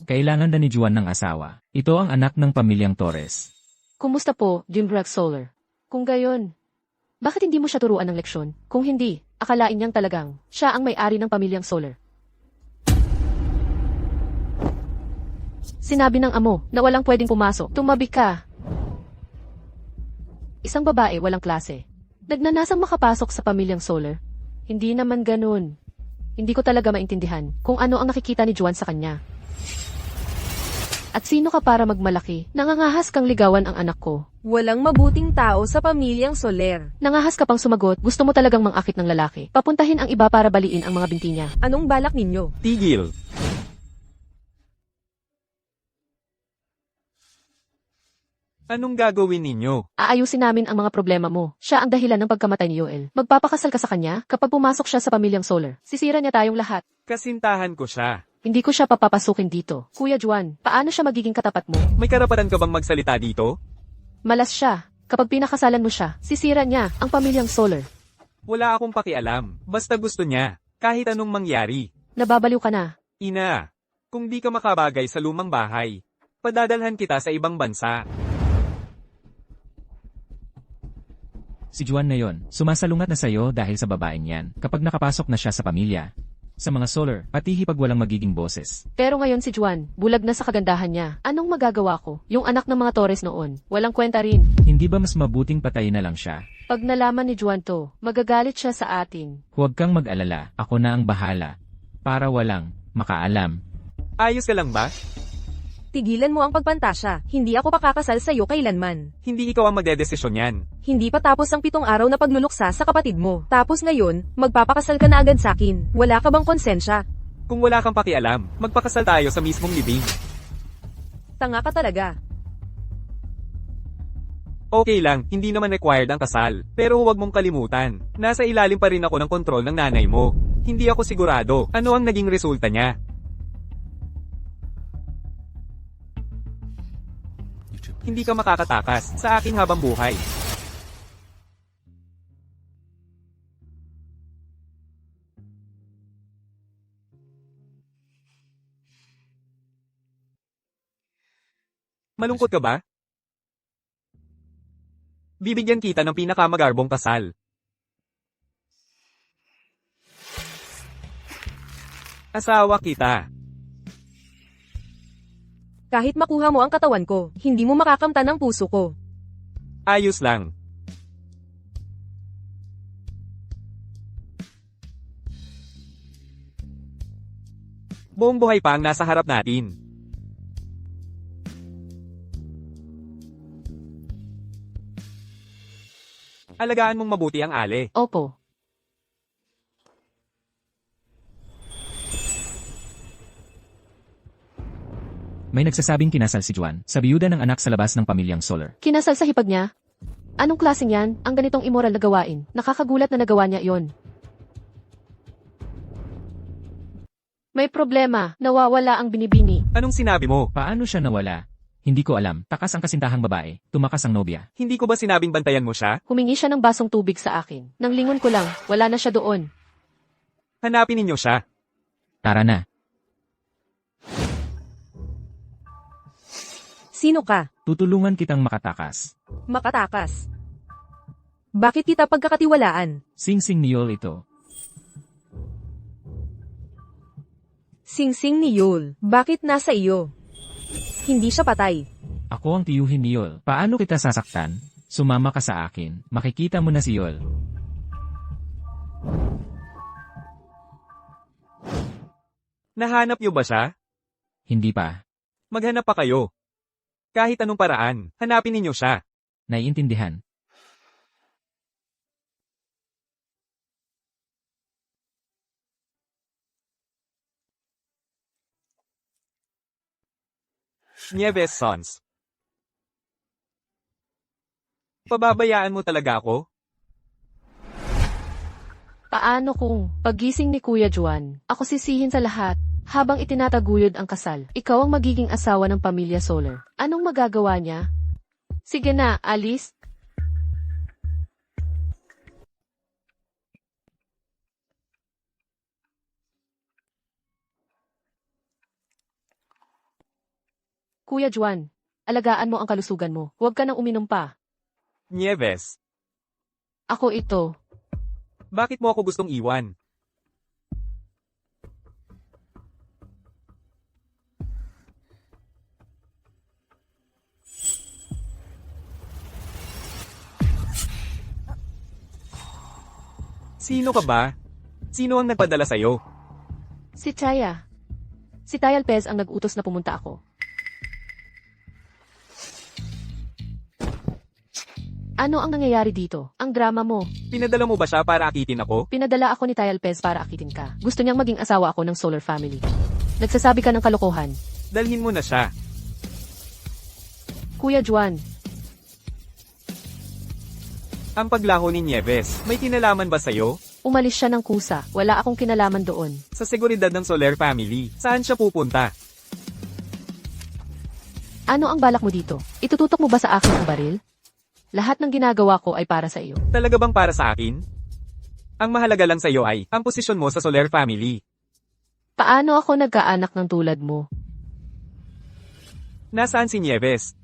Kailangan na ni Juan ng asawa. Ito ang anak ng pamilyang Torres. Kumusta po, Jim Bragg Solar? Kung gayon, bakit hindi mo siya turuan ng leksyon? Kung hindi, akalain niyang talagang siya ang may-ari ng pamilyang Solar. Sinabi ng amo na walang pwedeng pumasok. Tumabi ka. Isang babae walang klase. Nagnanasang makapasok sa pamilyang Solar. Hindi naman ganun. Hindi ko talaga maintindihan kung ano ang nakikita ni Juan sa kanya. At sino ka para magmalaki? Nangangahas kang ligawan ang anak ko. Walang mabuting tao sa pamilyang Soler. Nangahas ka pang sumagot, gusto mo talagang mangakit ng lalaki. Papuntahin ang iba para baliin ang mga binti niya. Anong balak ninyo? Tigil. Anong gagawin ninyo? Aayusin namin ang mga problema mo. Siya ang dahilan ng pagkamatay ni Yoel. Magpapakasal ka sa kanya kapag pumasok siya sa pamilyang Solar. Sisira niya tayong lahat. Kasintahan ko siya. Hindi ko siya papapasukin dito. Kuya Juan, paano siya magiging katapat mo? May karapatan ka bang magsalita dito? Malas siya. Kapag pinakasalan mo siya, sisira niya ang pamilyang Solar. Wala akong pakialam. Basta gusto niya. Kahit anong mangyari. Nababaliw ka na. Ina, kung di ka makabagay sa lumang bahay, padadalhan kita sa ibang bansa. Si Juan na yon, sumasalungat na sa'yo dahil sa babaeng yan. Kapag nakapasok na siya sa pamilya, sa mga Solar, pati hipag walang magiging boses. Pero ngayon si Juan, bulag na sa kagandahan niya. Anong magagawa ko? Yung anak ng mga Torres noon, walang kwenta rin. Hindi ba mas mabuting patayin na lang siya? Pag nalaman ni Juan to, magagalit siya sa atin. Huwag kang mag-alala, ako na ang bahala. Para walang makaalam. Ayos ka lang ba? Tigilan mo ang pagpantasya. Hindi ako pakakasal sa'yo kailanman. Hindi ikaw ang magdedesisyon yan. Hindi pa tapos ang 7 araw na pagluluksa sa kapatid mo. Tapos ngayon, magpapakasal ka na agad sa'kin. Wala ka bang konsensya? Kung wala kang pakialam, magpakasal tayo sa mismong libing. Tanga ka talaga. Okay lang, hindi naman required ang kasal. Pero huwag mong kalimutan, nasa ilalim pa rin ako ng kontrol ng nanay mo. Hindi ako sigurado ano ang naging resulta niya. Hindi ka makakatakas sa aking habang buhay. Malungkot ka ba? Bibigyan kita ng pinakamagarbong kasal. Asawa kita. Kahit makuha mo ang katawan ko, hindi mo makakamtan ang puso ko. Ayos lang. Buong buhay pa ang nasa harap natin. Alagaan mong mabuti ang ale. Opo. May nagsasabing kinasal si Juan sa biyuda ng anak sa labas ng pamilyang Solar. Kinasal sa hipag niya? Anong klaseng yan? Ang ganitong immoral na gawain. Nakakagulat na nagawa niya iyon. May problema. Nawawala ang binibini. Anong sinabi mo? Paano siya nawala? Hindi ko alam. Takas ang kasintahang babae. Tumakas ang nobya. Hindi ko ba sinabing bantayan mo siya? Humingi siya ng basong tubig sa akin. Nang lingon ko lang, wala na siya doon. Hanapin ninyo siya. Tara na. Sino ka? Tutulungan kitang makatakas. Makatakas. Bakit kita pagkakatiwalaan? Sing-sing ni Yol ito. Sing-sing ni Yul. Bakit nasa iyo? Hindi siya patay. Ako ang tiyuhin ni Yol. Paano kita sasaktan? Sumama ka sa akin. Makikita mo na si Yol. Nahanap niyo ba siya? Hindi pa. Maghanap pa kayo. Kahit anong paraan, hanapin ninyo siya. Naiintindihan. Nieves Sons. Pababayaan mo talaga ako? Paano kung pagising ni Kuya Juan, ako sisihin sa lahat, habang itinataguyod ang kasal, ikaw ang magiging asawa ng pamilya Soler. Anong magagawa niya? Sige na, Alice. Kuya Juan, alagaan mo ang kalusugan mo. Huwag ka nang uminom pa. Nieves, Ako ito. bakit mo ako gustong iwan? Sino ka ba? Sino ang nagpadala sa'yo? Si Chaya. Si Tayal Pez ang nag-utos na pumunta ako. Ano ang nangyayari dito? Ang drama mo. Pinadala mo ba siya para akitin ako? Pinadala ako ni Tayal Pez para akitin ka. Gusto niyang maging asawa ako ng Solar Family. Nagsasabi ka ng kalokohan. Dalhin mo na siya. Kuya Juan, Ang paglaho ni Nieves, may kinalaman ba sa'yo? umalis siya ng kusa. Wala akong kinalaman doon. Sa seguridad ng Soler family, saan siya pupunta? Ano ang balak mo dito? Itututok mo ba sa akin ang baril? Lahat ng ginagawa ko ay para sa iyo. Talaga bang para sa akin? Ang mahalaga lang sa'yo ay, ang posisyon mo sa Soler family. Paano ako nagkaanak ng tulad mo? Nasaan si Nieves?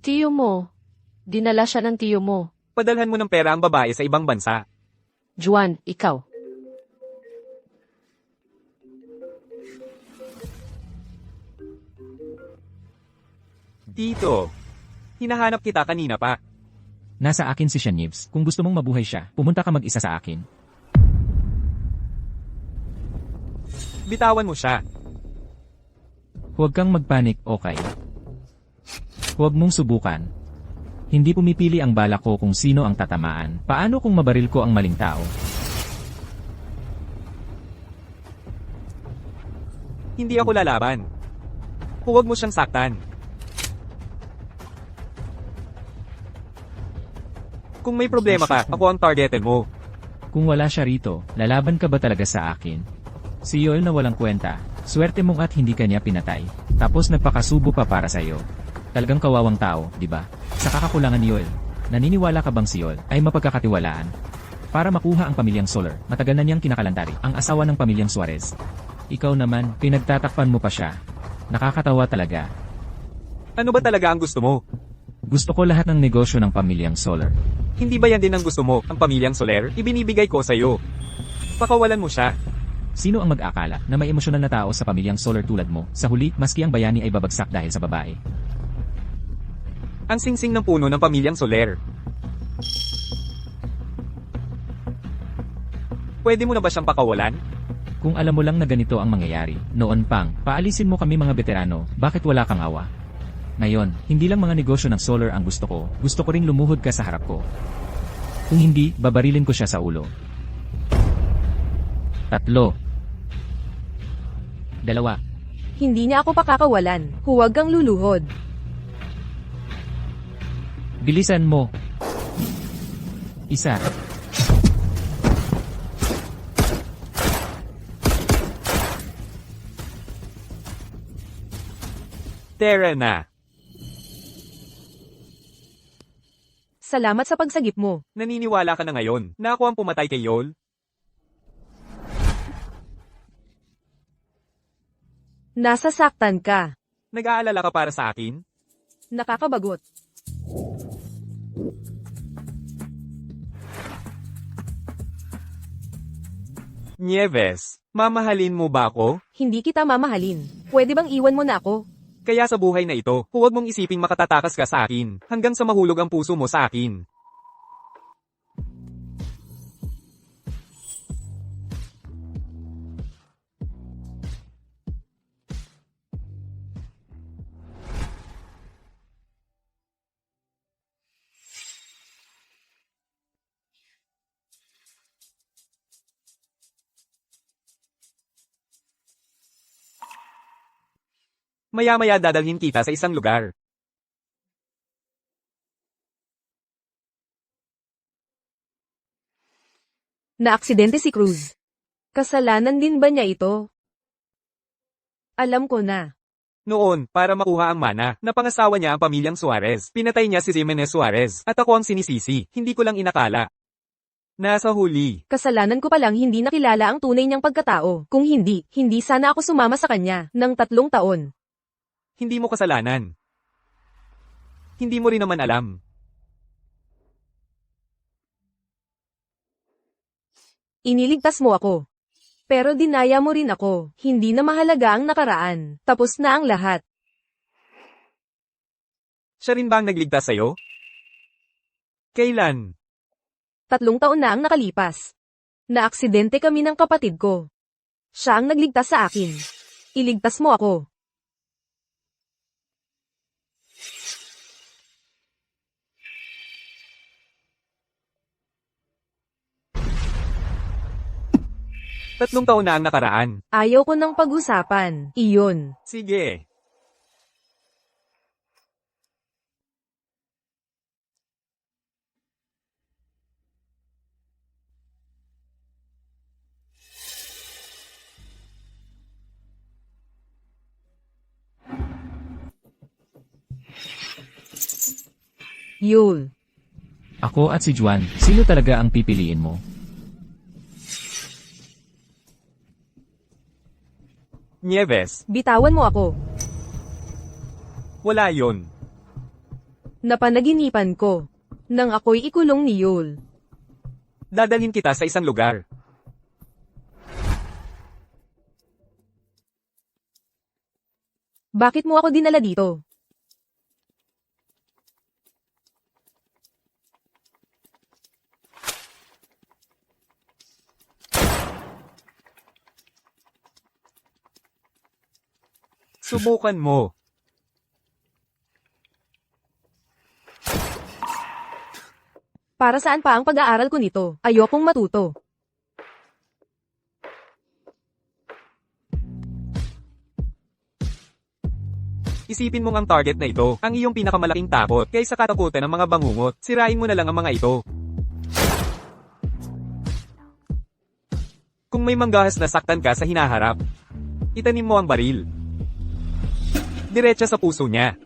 Tiyo mo. Dinala siya ng tiyo mo. Padalhan mo ng pera ang babae sa ibang bansa. Juan, ikaw. Tito, hinahanap kita kanina pa. Nasa akin si Shanibs. Kung gusto mong mabuhay siya, pumunta ka mag-isa sa akin. Bitawan mo siya. Huwag kang magpanik, okay? Huwag mong subukan. Hindi pumipili ang bala ko kung sino ang tatamaan. Paano kung mabaril ko ang maling tao? Hindi ako lalaban. Huwag mo siyang saktan. Kung may problema ka, ako ang targetin mo. Kung wala siya rito, lalaban ka ba talaga sa akin? Si Yol na walang kwenta. Swerte mong at hindi kanya pinatay. Tapos nagpakasubo pa para sa'yo. Talagang kawawang tao, di ba? Sa kakakulangan ni Yol, naniniwala ka bang si Yol ay mapagkakatiwalaan? Para makuha ang pamilyang Soler, matagal na niyang kinakalantari ang asawa ng pamilyang Suarez. Ikaw naman, pinagtatakpan mo pa siya. Nakakatawa talaga. Ano ba talaga ang gusto mo? Gusto ko lahat ng negosyo ng pamilyang Soler. Hindi ba yan din ang gusto mo, ang pamilyang Soler? Ibinibigay ko sa'yo. Pakawalan mo siya. Sino ang mag-akala na may emosyonal na tao sa pamilyang Soler tulad mo? Sa huli, maski ang bayani ay babagsak dahil sa babae. Ang singsing ng puno ng pamilyang Soler. Pwede mo na ba siyang pakawalan? Kung alam mo lang na ganito ang mangyayari, noon pang, paalisin mo kami mga veterano, bakit wala kang awa? Ngayon, hindi lang mga negosyo ng Soler ang gusto ko ring lumuhod ka sa harap ko. Kung hindi, babarilin ko siya sa ulo. 3. 2. Hindi niya ako pakakawalan. Huwag kang luluhod. Bilisan mo. Isa. Tara na. Salamat sa pagsagip mo. Naniniwala ka na ngayon na ako ang pumatay kay Yol? Nasasaktan ka. Nag-aalala ka para sa akin? Nakakabagot. Nieves, mamahalin mo ba ako? Hindi kita mamahalin. Pwede bang iwan mo na ako? Kaya sa buhay na ito, huwag mong isiping makatatakas ka sa akin, hanggang sa mahulog ang puso mo sa akin. Maya-maya dadalhin kita sa isang lugar. Naaksidente si Cruz. Kasalanan din ba niya ito? Alam ko na. Noon, para makuha ang mana, napangasawa niya ang pamilyang Suarez. Pinatay niya si Jimenez Suarez, at ako ang sinisisi, hindi ko lang inakala. Nasa huli. Kasalanan ko palang hindi nakilala ang tunay niyang pagkatao. Kung hindi, hindi sana ako sumama sa kanya ng 3 taon. Hindi mo kasalanan. Hindi mo rin naman alam. Iniligtas mo ako. Pero dinaya mo rin ako. Hindi na mahalaga ang nakaraan. Tapos na ang lahat. Siya rin ba ang nagligtas sa'yo? Kailan? 3 taon na ang nakalipas. Naaksidente kami ng kapatid ko. Siya ang nagligtas sa akin. Iligtas mo ako. Tatlong taon na ang nakaraan. Ayaw ko ng pag-usapan. Iyon. Sige. Yul. Ako at si Juan, sino talaga ang pipiliin mo? Nieves, Bitawan mo ako. wala yon. Napanaginipan ko. Nang ako'y ikulong ni Yul. Dadalhin kita sa isang lugar. Bakit mo ako dinala dito? Subukan mo. Para saan pa ang pag-aaral ko nito? Ayokong matuto. Isipin mong ang target na ito, ang iyong pinakamalaking takot, kaysa katakutan ng mga bangungot, sirain mo na lang ang mga ito. Kung may manggahas na saktan ka sa hinaharap, itanim mo ang baril. Diretsa sa puso niya.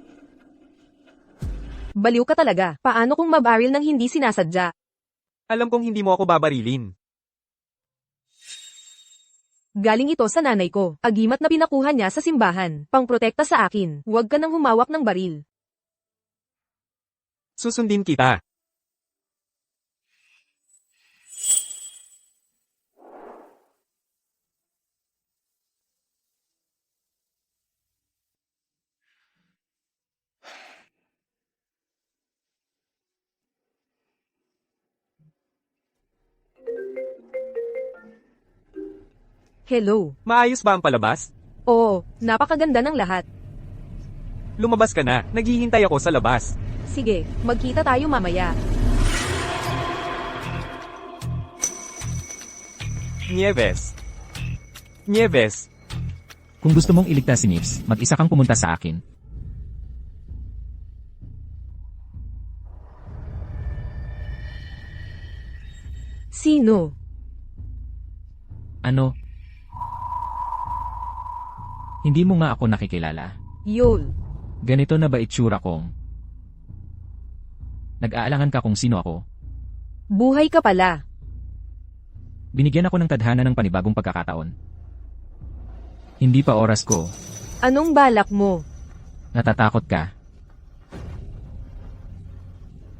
Baliw ka talaga. Paano kung mabaril ng hindi sinasadya? Alam kong hindi mo ako babarilin. Galing ito sa nanay ko. Agimat na pinakuha niya sa simbahan. Pangprotekta sa akin. Huwag ka nang humawak ng baril. Susundin kita. Hello. Maayos ba ang palabas? Oo, napakaganda ng lahat. Lumabas ka na, naghihintay ako sa labas. Sige, magkita tayo mamaya. Nieves. Nieves, Kung gusto mong iligtas si Nips, mag-isa kang pumunta sa akin. Sino? Ano? Hindi mo nga ako nakikilala. Yol. Ganito na ba itsura kong? Nag-aalangan ka kung sino ako. Buhay ka pala. Binigyan ako ng tadhana ng panibagong pagkakataon. Hindi pa oras ko. Anong balak mo? Natatakot ka?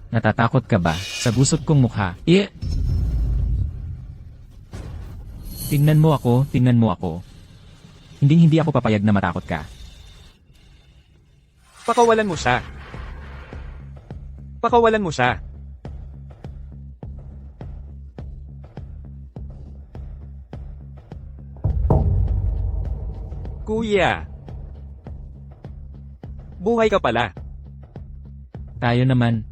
Natatakot ka ba sa gusot kong mukha? Tingnan mo ako, tingnan mo ako. Hindi ako papayag na matakot ka. Pakawalan mo siya. Pakawalan mo siya. Kuya. Buhay ka pala. Tayo naman.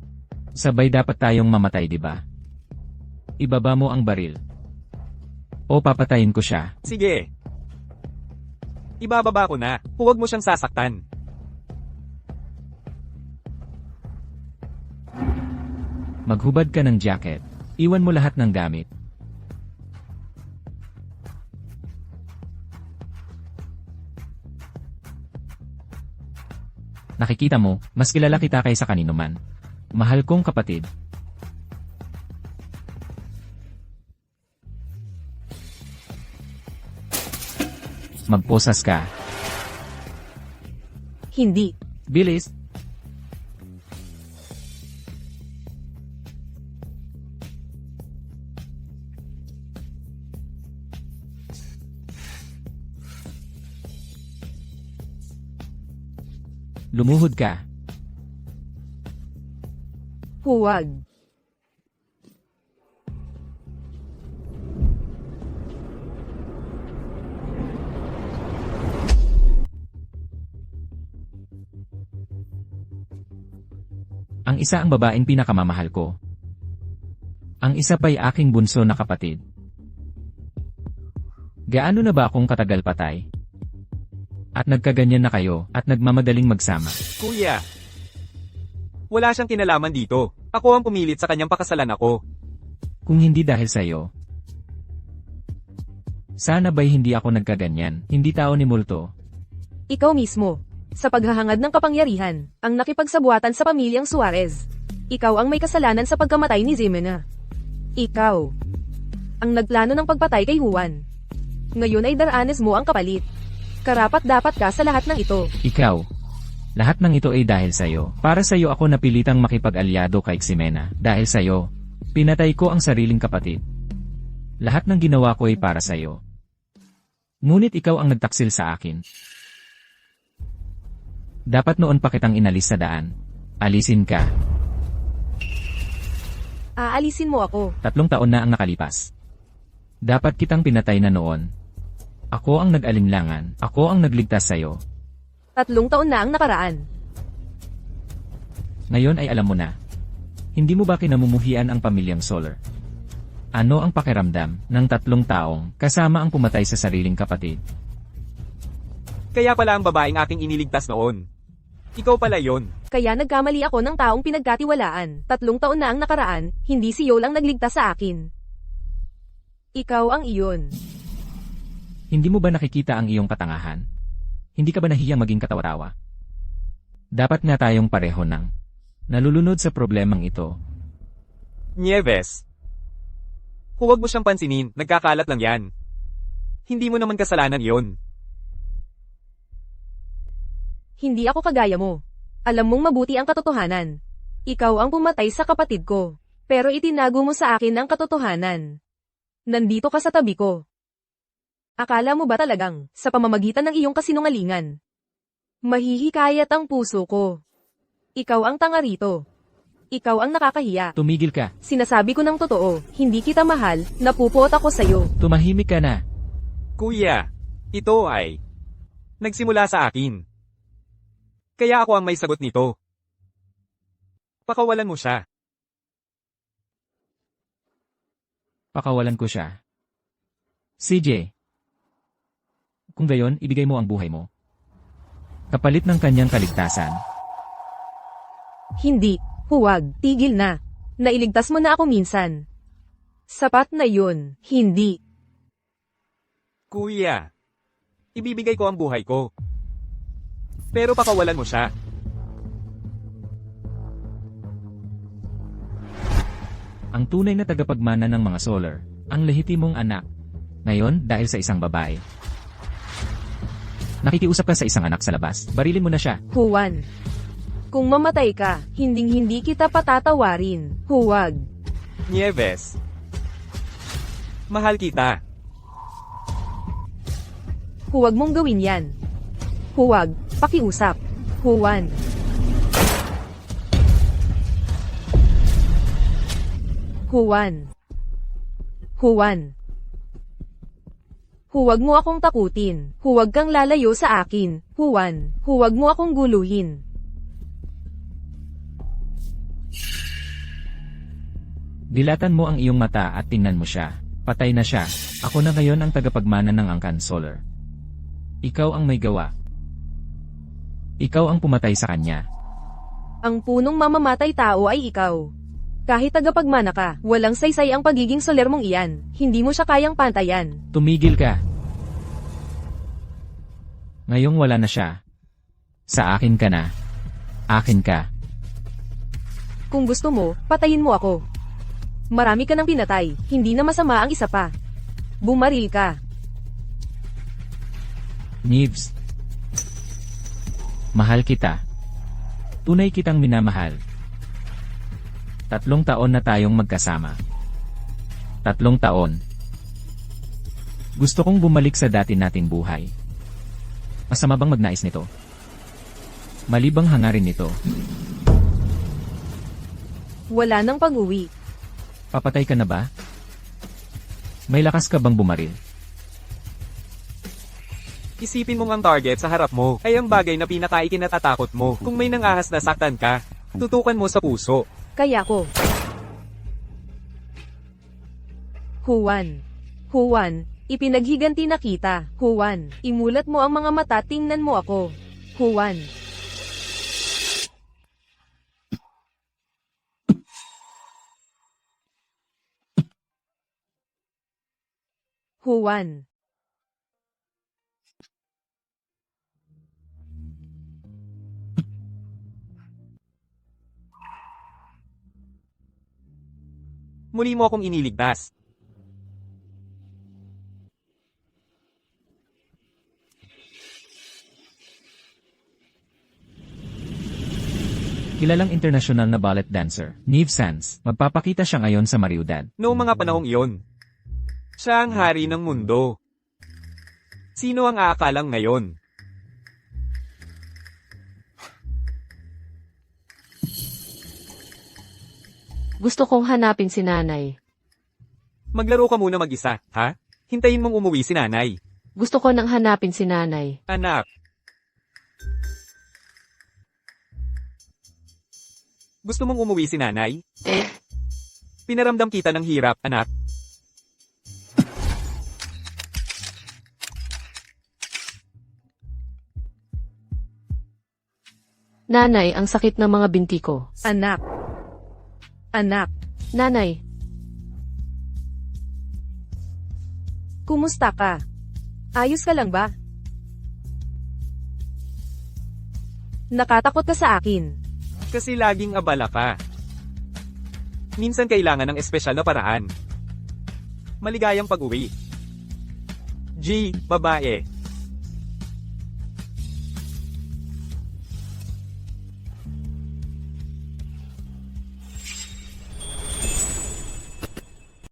Sabay dapat tayong mamatay, di ba? Ibaba mo ang baril. O papatayin ko siya. Sige. Ibababa ko na. Huwag mo siyang sasaktan. Maghubad ka ng jacket. Iwan mo lahat ng gamit. Nakikita mo, mas kilala kita kaysa kanino man. Mahal kong kapatid. Magposas ka. Hindi. Bilis. Lumuhod ka. Huwag. Ang isa ang babaeng pinakamamahal ko. Ang isa pa'y aking bunso na kapatid. Gaano na ba akong katagal patay? At nagkaganyan na kayo, at nagmamadaling magsama. Kuya. Wala siyang kinalaman dito. Ako ang pumilit sa kanyang pakasalan ako. Kung hindi dahil sa'yo. Sana ba'y hindi ako nagkaganyan, hindi tao ni multo. Ikaw mismo. Sa paghahangad ng kapangyarihan, ang nakipagsabuatan sa pamilyang Suarez. Ikaw ang may kasalanan sa pagkamatay ni Ximena. Ikaw. Ang nagplano ng pagpatay kay Juan. Ngayon ay daranes mo ang kapalit. Karapat-dapat ka sa lahat ng ito. Ikaw. Lahat ng ito ay dahil sa'yo. Para sa'yo ako napilitang makipag-alyado kay Ximena. Dahil sa'yo, pinatay ko ang sariling kapatid. Lahat ng ginawa ko ay para sa'yo. Ngunit ikaw ang nagtaksil sa akin. Dapat noon pa kitang inalis sa daan. Alisin ka. Aalisin mo ako. 3 taon na ang nakalipas. Dapat kitang pinatay na noon. Ako ang nag-alinlangan. Ako ang nagligtas sa'yo. 3 taon na ang nakaraan. Ngayon ay alam mo na. Hindi mo ba kinamumuhian ang pamilyang Soler? Ano ang pakiramdam ng 3 taong kasama ang pumatay sa sariling kapatid? Kaya pala ang babaeng aking iniligtas noon. Ikaw pala yon. Kaya nagkamali ako ng taong pinagkatiwalaan. 3 taon na ang nakaraan, hindi si Yol ang nagligtas sa akin. Ikaw ang iyon. Hindi mo ba nakikita ang iyong katangahan? Hindi ka ba nahiyang maging katawa-tawa? Dapat nga tayong pareho ng nalulunod sa problemang ito. Nieves. Huwag mo siyang pansinin, nagkakalat lang yan. Hindi mo naman kasalanan yon. Hindi ako kagaya mo. Alam mong mabuti ang katotohanan. Ikaw ang pumatay sa kapatid ko. Pero itinago mo sa akin ang katotohanan. Nandito ka sa tabi ko. Akala mo ba talagang, sa pamamagitan ng iyong kasinungalingan, mahihikayat ang puso ko? Ikaw ang tanga rito. Ikaw ang nakakahiya. Tumigil ka. Sinasabi ko ng totoo, hindi kita mahal, napupot ako sa'yo. Tumahimik ka na. Kuya, ito ay nagsimula sa akin. Kaya ako ang may sagot nito. Pakawalan mo siya. Pakawalan ko siya. CJ. Kung gayon, ibigay mo ang buhay mo. Kapalit ng kanyang kaligtasan. Hindi, huwag, tigil na. Nailigtas mo na ako minsan. Sapat na yun, hindi. Kuya, ibibigay ko ang buhay ko. Pero pakawalan mo siya. Ang tunay na tagapagmana ng mga solar, ang lehitimong anak. Ngayon, dahil sa isang babae. Nakikiusap ka sa isang anak sa labas, barilin mo na siya. Juan. Kung mamatay ka, hinding-hindi kita patatawarin. Huwag. Nieves. Mahal kita. Huwag mong gawin yan. Huwag, pakiusap. Juan. Juan. Juan. Huwag mo akong takutin. Huwag kang lalayo sa akin. Juan, huwag mo akong guluhin. Dilatan mo ang iyong mata at tingnan mo siya. Patay na siya. Ako na ngayon ang tagapagmana ng Angkan Solar. Ikaw ang may gawa. Ikaw ang pumatay sa kanya. Ang punong mamamatay tao ay ikaw. Kahit tagapagmana ka, walang saysay ang pagiging soler mong iyan. Hindi mo siya kayang pantayan. Tumigil ka. Ngayong wala na siya. Sa akin ka na. Akin ka. Kung gusto mo, patayin mo ako. Marami ka nang pinatay, hindi na masama ang isa pa. Bumaril ka. Nieves. Mahal kita. Tunay kitang minamahal. 3 taon na tayong magkasama. 3 taon. Gusto kong bumalik sa dati nating buhay. Masama bang magnais nito? Mali bang hangarin nito? Wala nang pag-uwi. Papatay ka na ba? May lakas ka bang bumaril? Isipin mong ang target sa harap mo ay ang bagay na pinaka-ikinatatakot mo. Kung may nangahas na saktan ka, tutukan mo sa puso. Kaya ko. Juan. Juan, ipinaghiganti na kita. Juan, imulat mo ang mga mata, tingnan mo ako. Juan. Juan. Muli mo akong iniligtas. Kilalang internasyonal na ballet dancer, Neve Sanz, magpapakita siya ngayon sa Mariudad. Noong mga panahong iyon, siya ang hari ng mundo. Sino ang aakalang ngayon? Gusto kong hanapin si nanay. Maglaro ka muna mag-isa, ha? Hintayin mong umuwi si nanay. Gusto ko nang hanapin si nanay. Anak. Gusto mong umuwi si nanay? Pinaramdam kita ng hirap, anak. Nanay, ang sakit ng mga binti ko. Anak. Anak. Nanay, Kumusta ka? Ayos ka lang ba? Nakatakot ka sa akin. Kasi laging abala ka. Minsan kailangan ng espesyal na paraan. Maligayang pag-uwi. G, babae.